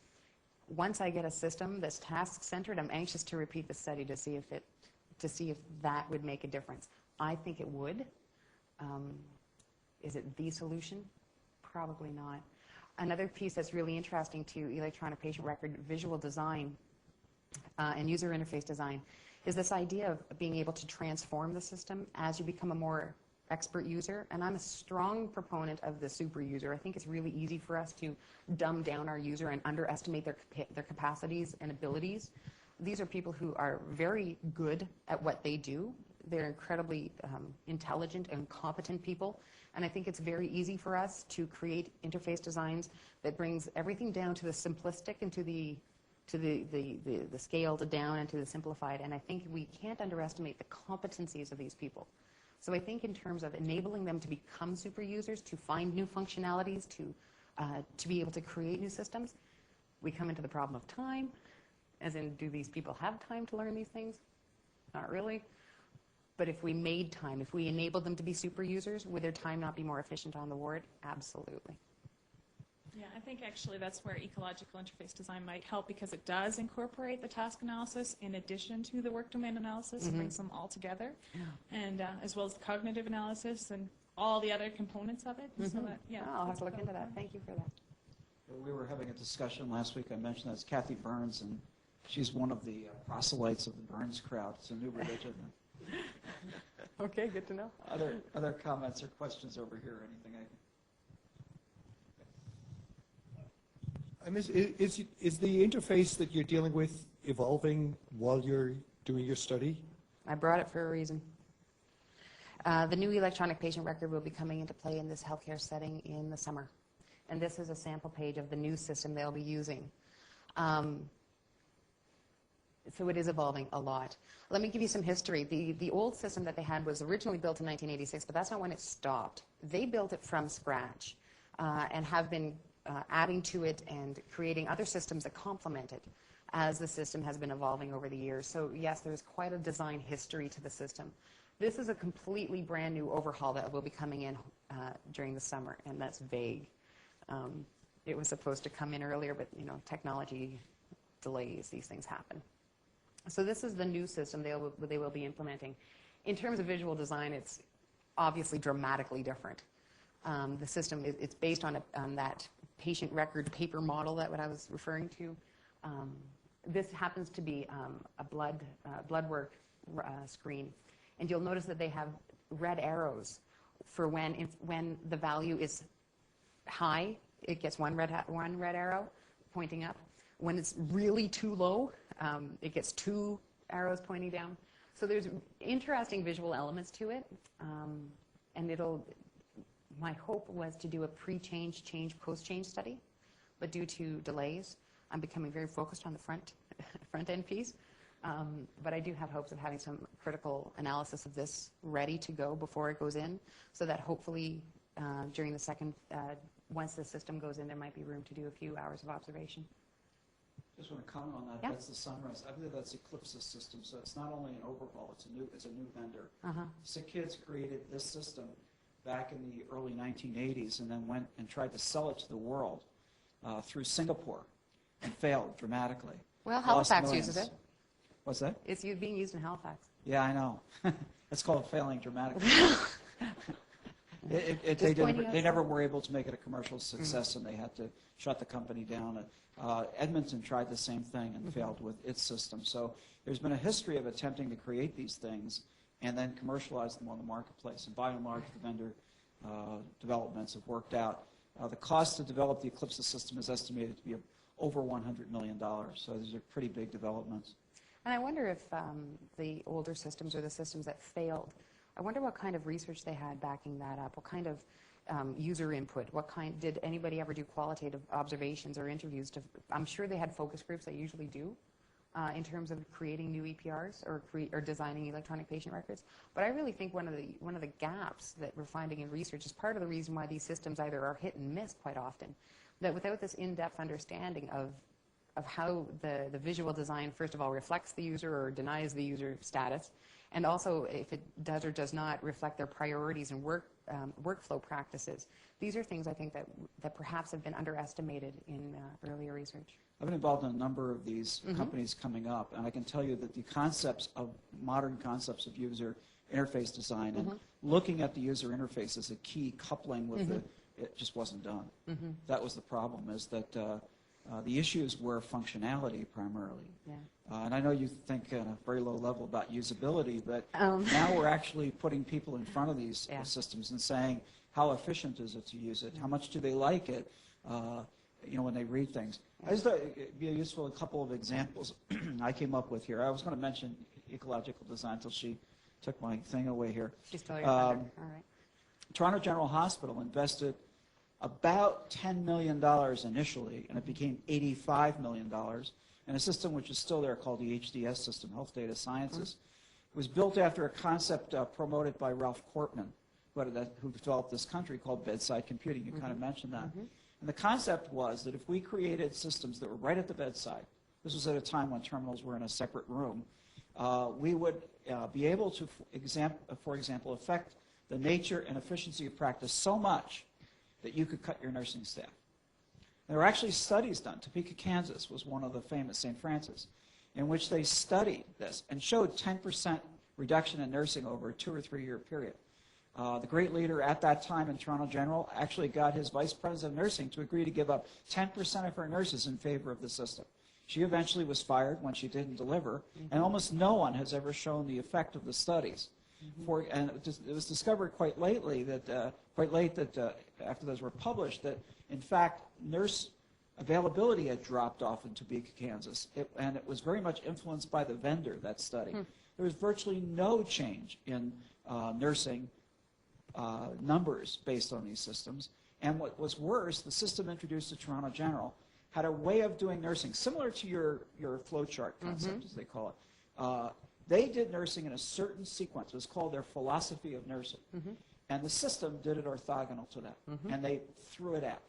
Once I get a system that's task-centered, I'm anxious to repeat the study to see if that would make a difference. I think it would. Is it the solution? Probably not. Another piece that's really interesting to electronic patient record visual design and user interface design is this idea of being able to transform the system as you become a more expert user. And I'm a strong proponent of the super user. I think it's really easy for us to dumb down our user and underestimate their capacities and abilities. These are people who are very good at what they do. They're incredibly intelligent and competent people. And I think it's very easy for us to create interface designs that brings everything down to the simplistic and to the scaled down and to the simplified. And I think we can't underestimate the competencies of these people. So I think in terms of enabling them to become super users, to find new functionalities, to be able to create new systems, we come into the problem of time, as in, do these people have time to learn these things? Not really. But if we made time, if we enabled them to be super users, would their time not be more efficient on the ward? Absolutely. Yeah, I think actually that's where ecological interface design might help, because it does incorporate the task analysis in addition to the work domain analysis. It brings them all together, and as well as the cognitive analysis and all the other components of it. So that, yeah, I'll have to look into that. Thank you for that. We were having a discussion last week. I mentioned that's Kathy Burns, and she's one of the proselytes of the Burns crowd. It's a new religion. Okay, good to know. Other comments or questions over here? Anything Is the interface that you're dealing with evolving while you're doing your study? I brought it for a reason. The new electronic patient record will be coming into play in this healthcare setting in the summer. And this is a sample page of the new system they'll be using. So it is evolving a lot. Let me give you some history. The old system that they had was originally built in 1986, but that's not when it stopped. They built it from scratch and have been adding to it and creating other systems that complement it as the system has been evolving over the years. So yes, there's quite a design history to the system. This is a completely brand new overhaul that will be coming in during the summer, and that's vague. It was supposed to come in earlier, but technology delays, these things happen. So this is the new system they will be implementing. In terms of visual design, it's obviously dramatically different. The system, it's based on that patient record paper model that what I was referring to. This happens to be a blood work screen. And you'll notice that they have red arrows for when the value is high, it gets one red arrow pointing up. When it's really too low, it gets 2 arrows pointing down. So there's interesting visual elements to it. And my hope was to do a pre-change, change, post-change study. But due to delays, I'm becoming very focused on the front-end piece. But I do have hopes of having some critical analysis of this ready to go before it goes in, so that hopefully during the second, once the system goes in, there might be room to do a few hours of observation. Just want to comment on that. Yeah. That's the Sunrise. I believe that's Eclipse's system. So it's not only an overhaul; it's a new vendor. Sick Kids created this system back in the early 1980s, and then went and tried to sell it to the world through Singapore, and failed dramatically. Well, Lost Halifax millions. uses it. What's that? It's being used in Halifax. Yeah, I know. It's called failing dramatically. They never were able to make it a commercial success, and they had to shut the company down. Edmonton tried the same thing and failed with its system. So there's been a history of attempting to create these things and then commercialize them on the marketplace. And by and large, the vendor developments have worked out. The cost to develop the Eclipse system is estimated to be over $100 million. So these are pretty big developments. And I wonder if the older systems or the systems that failed, I wonder what kind of research they had backing that up, what kind of user input, did anybody ever do qualitative observations or interviews? I'm sure they had focus groups, they usually do, in terms of creating new EPRs or designing electronic patient records. But I really think one of the gaps that we're finding in research is part of the reason why these systems either are hit and miss quite often, that without this in-depth understanding of how the visual design, first of all, reflects the user or denies the user status, and also if it does or does not reflect their priorities and workflow practices. These are things I think that perhaps have been underestimated in earlier research. I've been involved in a number of these companies coming up, and I can tell you that the modern concepts of user interface design and looking at the user interface as a key coupling with it just wasn't done. That was the problem, is that the issues were functionality primarily. Yeah. And I know you think at a very low level about usability, but now we're actually putting people in front of these systems and saying, how efficient is it to use it? How much do they like it? When they read things. I just thought it'd be useful, a couple of examples I came up with here. I was going to mention ecological design until she took my thing away here. She's still your All right. Toronto General Hospital invested about $10 million initially, and it became $85 million, in a system which is still there called the HDS system, Health Data Sciences. It was built after a concept promoted by Ralph Kortman, who developed this country called bedside computing. You kind of mentioned that. And the concept was that if we created systems that were right at the bedside, this was at a time when terminals were in a separate room, we would be able to, for example, affect the nature and efficiency of practice so much that you could cut your nursing staff. There were actually studies done. Topeka, Kansas was one of the famous, St. Francis, in which they studied this and showed 10% reduction in nursing over a 2 or 3 year period. The great leader at that time in Toronto General actually got his vice president of nursing to agree to give up 10% of her nurses in favor of the system. She eventually was fired when she didn't deliver, and almost no one has ever shown the effect of the studies. And it was discovered quite late that after those were published, that in fact nurse availability had dropped off in Topeka, Kansas, and it was very much influenced by the vendor, that study. There was virtually no change in nursing numbers based on these systems. And what was worse, the system introduced to Toronto General had a way of doing nursing similar to your flowchart concept, as they call it. They did nursing in a certain sequence. It was called their philosophy of nursing. And the system did it orthogonal to that. And they threw it out.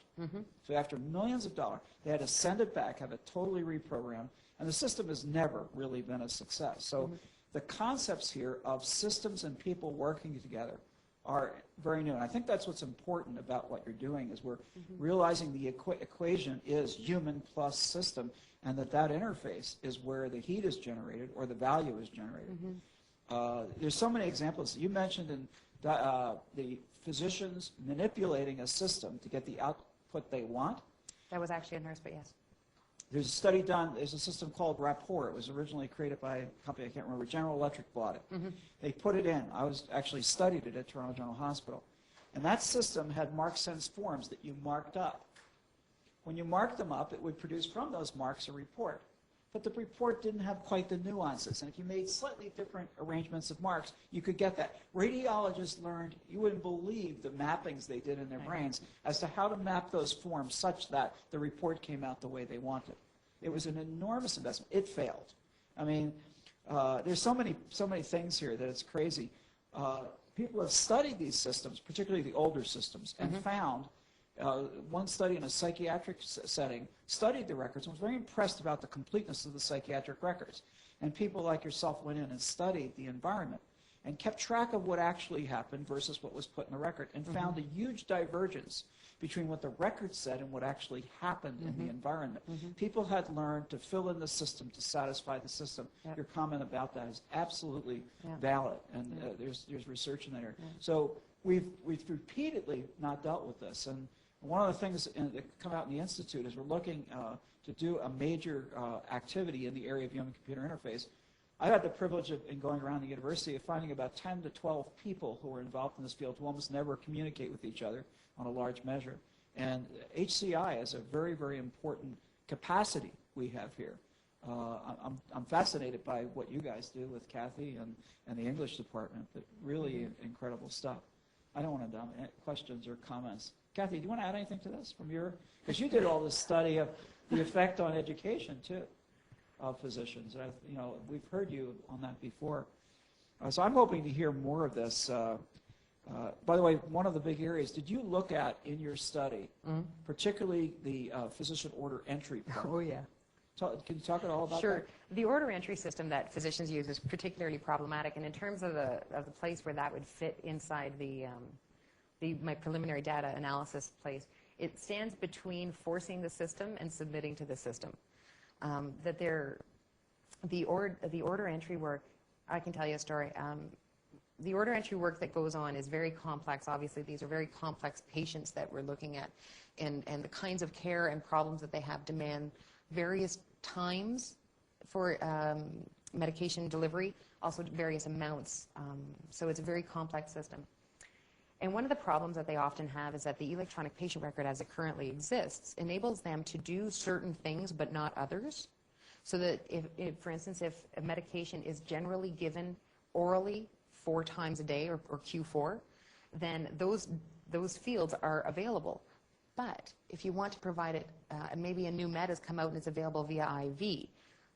So after millions of dollars, they had to send it back, have it totally reprogrammed, and the system has never really been a success. So the concepts here of systems and people working together are very new. And I think that's what's important about what you're doing is we're realizing the equation is human plus system, and that interface is where the heat is generated or the value is generated. There's so many examples. You mentioned in the physicians manipulating a system to get the output they want. That was actually a nurse, but yes. There's a study done, there's a system called Rapport. It was originally created by a company, I can't remember, General Electric bought it. They put it in. I was actually studied it at Toronto General Hospital. And that system had mark sense forms that you marked up. When you marked them up, it would produce from those marks a report. But the report didn't have quite the nuances. And if you made slightly different arrangements of marks, you could get that. Radiologists learned, you wouldn't believe the mappings they did in their brains as to how to map those forms such that the report came out the way they wanted. It was an enormous investment. It failed. I mean, there's so many things here that it's crazy. People have studied these systems, particularly the older systems, and found one study in a psychiatric setting studied the records and was very impressed about the completeness of the psychiatric records. And people like yourself went in and studied the environment and kept track of what actually happened versus what was put in the record and found a huge divergence between what the record said and what actually happened in the environment. People had learned to fill in the system to satisfy the system. Your comment about that is absolutely valid, and there's research in there. So we've repeatedly not dealt with this, and one of the things that come out in the Institute is we're looking to do a major activity in the area of human-computer interface. I had the privilege of, in going around the university, of finding about 10 to 12 people who were involved in this field who almost never communicate with each other on a large measure. And HCI is a very, very important capacity we have here. I'm fascinated by what you guys do with Kathy and the English department. But really incredible stuff. I don't want to dominate questions or comments. Kathy, do you want to add anything to this from your, because you did all this study of the effect on education too of physicians. We've heard you on that before. So I'm hoping to hear more of this. By the way, one of the big areas, did you look at in your study, particularly the physician order entry part? Oh, yeah. Can you talk at all about that? Sure. The order entry system that physicians use is particularly problematic, and in terms of the place where that would fit inside my preliminary data analysis place, it stands between forcing the system and submitting to the system. The order entry work, I can tell you a story. The order entry work that goes on is very complex. Obviously, these are very complex patients that we're looking at, and the kinds of care and problems that they have demand various times for medication delivery, also various amounts. So it's a very complex system. And one of the problems that they often have is that the electronic patient record as it currently exists enables them to do certain things but not others. So that if for instance, if a medication is generally given orally 4 times a day or Q4, then those fields are available. But if you want to provide it, maybe a new med has come out and it's available via IV,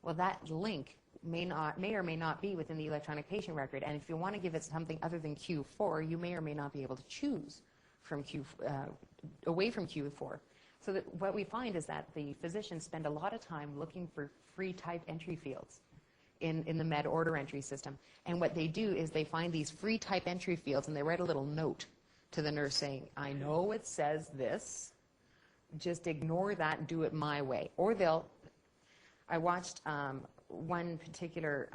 well, that link may or may not be within the electronic patient record. And if you want to give it something other than Q4, you may or may not be able to choose from away from Q4. So that what we find is that the physicians spend a lot of time looking for free type entry fields in the med order entry system. And what they do is they find these free type entry fields and they write a little note to the nurse saying, I know it says this, just ignore that and do it my way. Or I watched one particular,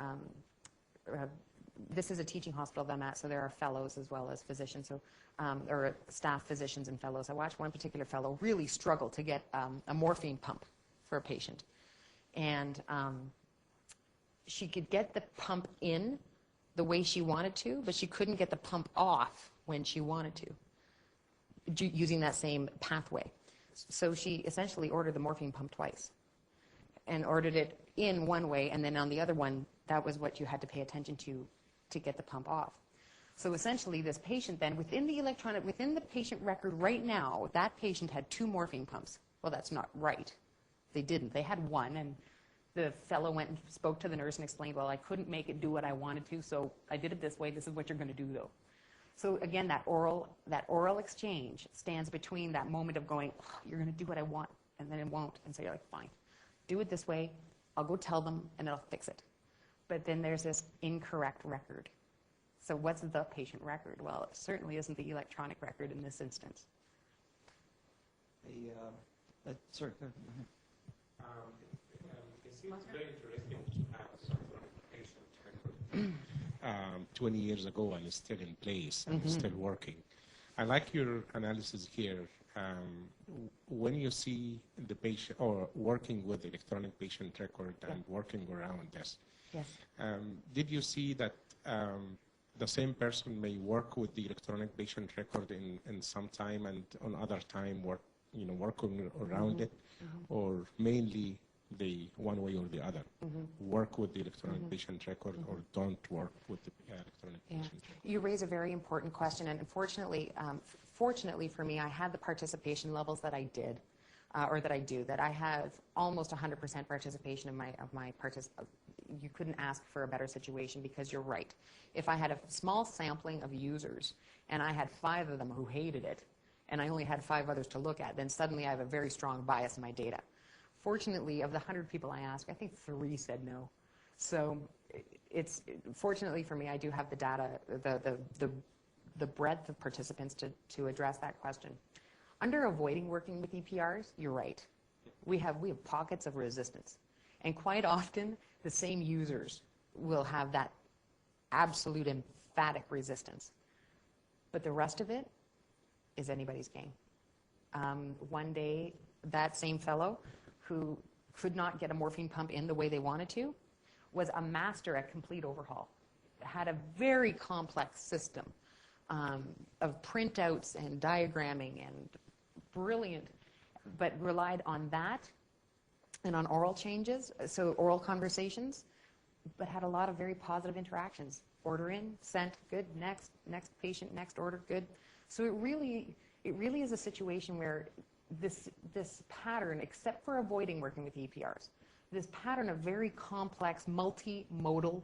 this is a teaching hospital that I'm at, so there are fellows as well as physicians, so, or staff physicians and fellows. I watched one particular fellow really struggle to get a morphine pump for a patient. And she could get the pump in the way she wanted to, but she couldn't get the pump off when she wanted to, using that same pathway. So she essentially ordered the morphine pump twice and ordered it in one way, and then on the other one, that was what you had to pay attention to get the pump off. So essentially, this patient then, within the patient record right now, that patient had 2 morphine pumps. Well, that's not right. They didn't. They had 1, and the fellow went and spoke to the nurse and explained, well, I couldn't make it do what I wanted to, so I did it this way. This is what you're going to do, though. So again, that oral exchange stands between that moment of going, oh, you're going to do what I want, and then it won't. And so you're like, fine, do it this way. I'll go tell them, and it'll fix it. But then there's this incorrect record. So what's the patient record? Well, it certainly isn't the electronic record in this instance. Sorry, go ahead. It seems very interesting to have some sort of patient record 20 years ago and it's still in place and still working. I like your analysis here. When you see the patient or working with electronic patient record and working around this, Yes. Did you see that the same person may work with the electronic patient record in some time and on other time working around it, or mainly the one way or the other, work with the electronic patient record or don't work with the electronic patient record? You raise a very important question, and unfortunately, fortunately for me, I had the participation levels that I did, or that I do, that I have almost 100% participation of my participants. You couldn't ask for a better situation because you're right. If I had a small sampling of users and I had 5 of them who hated it, and I only had 5 others to look at, then suddenly I have a very strong bias in my data. Fortunately, of the 100 people I asked, I think 3 said no. So fortunately for me, I do have the data, the breadth of participants to address that question. Under avoiding working with EPRs, you're right. We have pockets of resistance. And quite often, the same users will have that absolute emphatic resistance. But the rest of it is anybody's game. One day, that same fellow who could not get a morphine pump in the way they wanted to was a master at complete overhaul. Had a very complex system of printouts and diagramming and brilliant, but relied on that and on oral changes, so oral conversations, but had a lot of very positive interactions. Order in, sent, good, next patient, next order, good. So it really is a situation where this pattern, except for avoiding working with EPRs, this pattern of very complex, multimodal,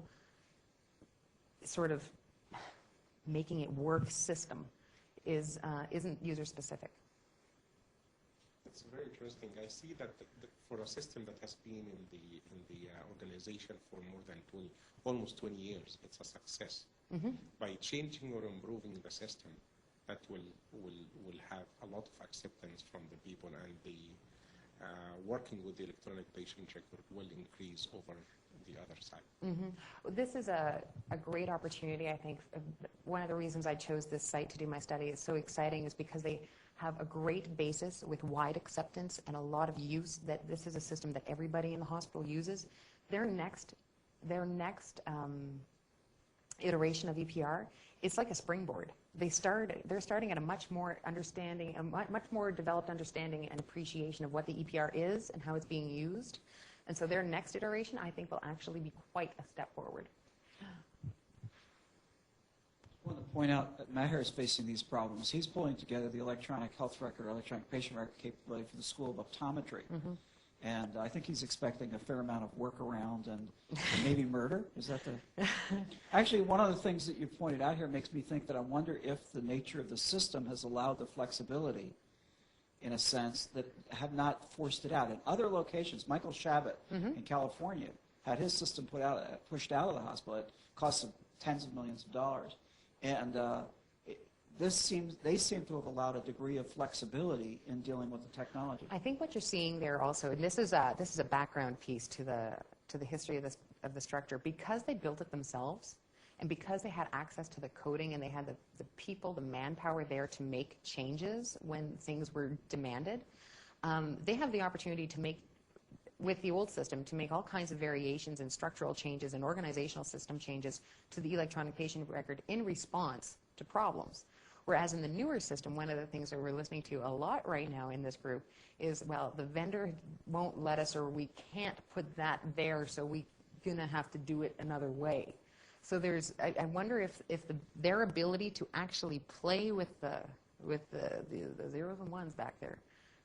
sort of making it work system isn't user specific. It's very interesting. I see that for a system that has been in the organization for more than almost 20 years, it's a success. By changing or improving the system, that will have a lot of acceptance from the people, and the working with the electronic patient record will increase over the other side. This is a great opportunity, I think. One of the reasons I chose this site to do my study is so exciting is because they have a great basis with wide acceptance and a lot of use, that this is a system that everybody in the hospital uses. Their next iteration of EPR, it's like a springboard. They're starting at a much more developed understanding and appreciation of what the EPR is and how it's being used. And so their next iteration, I think, will actually be quite a step forward. I want to point out that Maher is facing these problems. He's pulling together the electronic health record, electronic patient record capability for the School of Optometry. And I think he's expecting a fair amount of workaround and maybe murder. Is that the... Actually, one of the things that you pointed out here makes me think that I wonder if the nature of the system has allowed the flexibility, in a sense, that have not forced it out. In other locations, Michael Shabbat in California had his system pushed out of the hospital. It cost him tens of millions of dollars. And they seem to have allowed a degree of flexibility in dealing with the technology. I think what you're seeing there also, and this is a background piece to the history of the structure, because they built it themselves, and because they had access to the coding and they had the people, the manpower there to make changes when things were demanded, they have the opportunity to make, with the old system, to make all kinds of variations and structural changes and organizational system changes to the electronic patient record in response to problems. Whereas in the newer system, one of the things that we're listening to a lot right now in this group is, well, the vendor won't let us, or we can't put that there, so we're going to have to do it another way. So I wonder if their ability to actually play with the zeros and ones back there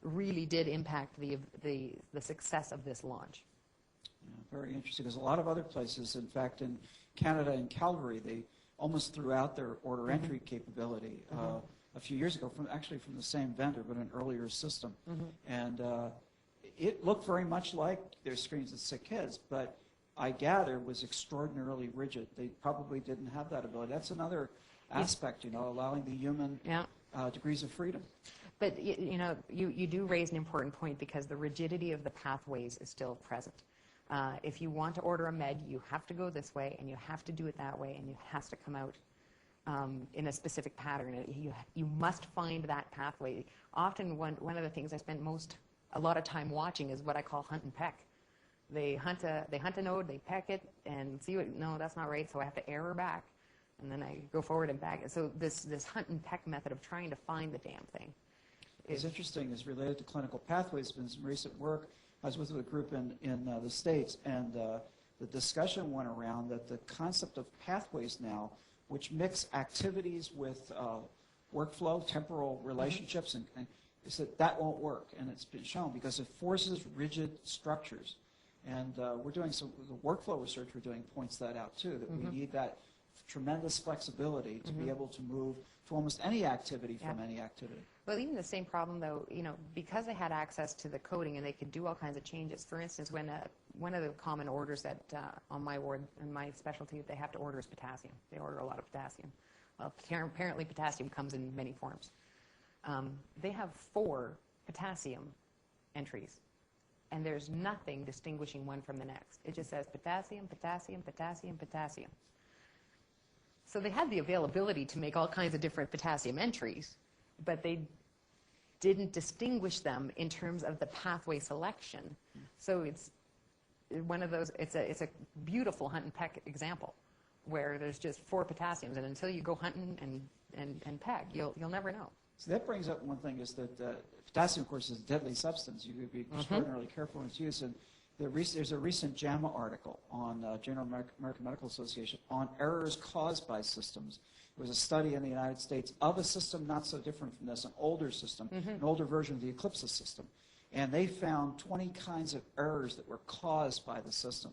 really did impact the success of this launch. Yeah, very interesting. There's a lot of other places. In fact, in Canada and Calgary, they almost threw out their order entry capability a few years ago, from the same vendor, but an earlier system. And it looked very much like their screens at Sick Kids, but I gather, was extraordinarily rigid. They probably didn't have that ability. That's another aspect, allowing the human degrees of freedom. But you do raise an important point, because the rigidity of the pathways is still present. If you want to order a med, you have to go this way, and you have to do it that way, and it has to come out in a specific pattern. You must find that pathway. Often, one of the things I spend a lot of time watching is what I call hunt and peck. They hunt a node, they peck it, and see no, that's not right, so I have to error back, and then I go forward and back. So this hunt and peck method of trying to find the damn thing. It's interesting, is related to clinical pathways. There's been some recent work. I was with a group in the States, and the discussion went around that the concept of pathways now, which mix activities with workflow, temporal relationships, and is that won't work. And it's been shown because it forces rigid structures. And we're doing the workflow research we're doing points that out too, that we need that tremendous flexibility to be able to move to almost any activity from any activity. Well, even the same problem, though, because they had access to the coding and they could do all kinds of changes. For instance, when one of the common orders that on my ward and my specialty they have to order is potassium. They order a lot of potassium. Well, apparently potassium comes in many forms. They have 4 potassium entries, and there's nothing distinguishing one from the next. It just says potassium, potassium, potassium, potassium. So they had the availability to make all kinds of different potassium entries, but they didn't distinguish them in terms of the pathway selection. So it's one of those, it's a beautiful hunt and peck example where there's just 4 potassiums, and until you go hunting and peck, you'll never know. So that brings up one thing, is that potassium, of course, is a deadly substance. You would be extraordinarily careful in its use. And there's a recent JAMA article on General American Medical Association on errors caused by systems. It was a study in the United States of a system not so different from this, an older system, an older version of the Eclipse system. And they found 20 kinds of errors that were caused by the system.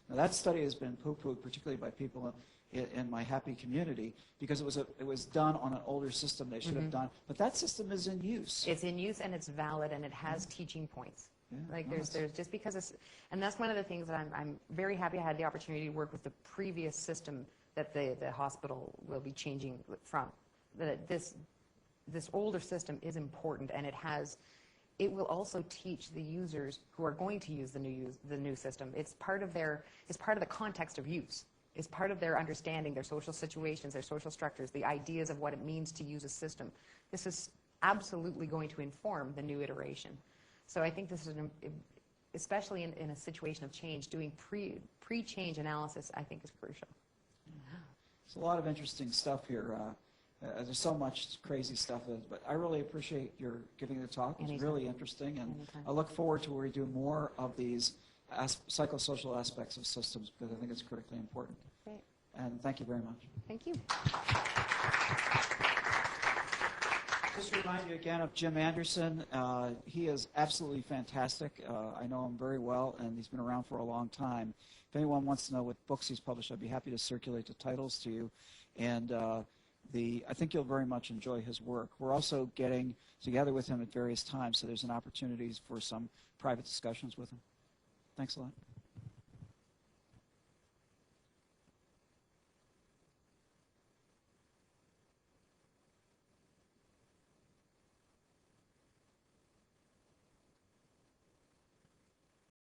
Now, that study has been poo-pooed, particularly by people in my happy community, because it was done on an older system they should have done. But that system is in use. It's in use, and it's valid, and it has teaching points. Yeah, like there's just because it's, and that's one of the things that I'm very happy I had the opportunity to work with the previous system that the hospital will be changing from. That this older system is important, and it will also teach the users who are going to use the new system. It's part of the context of use. It's part of their understanding, their social situations, their social structures, the ideas of what it means to use a system. This is absolutely going to inform the new iteration. So I think this is, especially in a situation of change, doing pre-change analysis, I think is crucial. There's a lot of interesting stuff here. There's so much crazy stuff, but I really appreciate your giving the talk. It's really interesting, and I look forward to where we do more of these psychosocial aspects of systems, because I think it's critically important. Great. And thank you very much. Thank you. Just to remind you again of Jim Anderson. He is absolutely fantastic. I know him very well, and he's been around for a long time. If anyone wants to know what books he's published, I'd be happy to circulate the titles to you. And I think you'll very much enjoy his work. We're also getting together with him at various times, so there's an opportunity for some private discussions with him. Thanks a lot.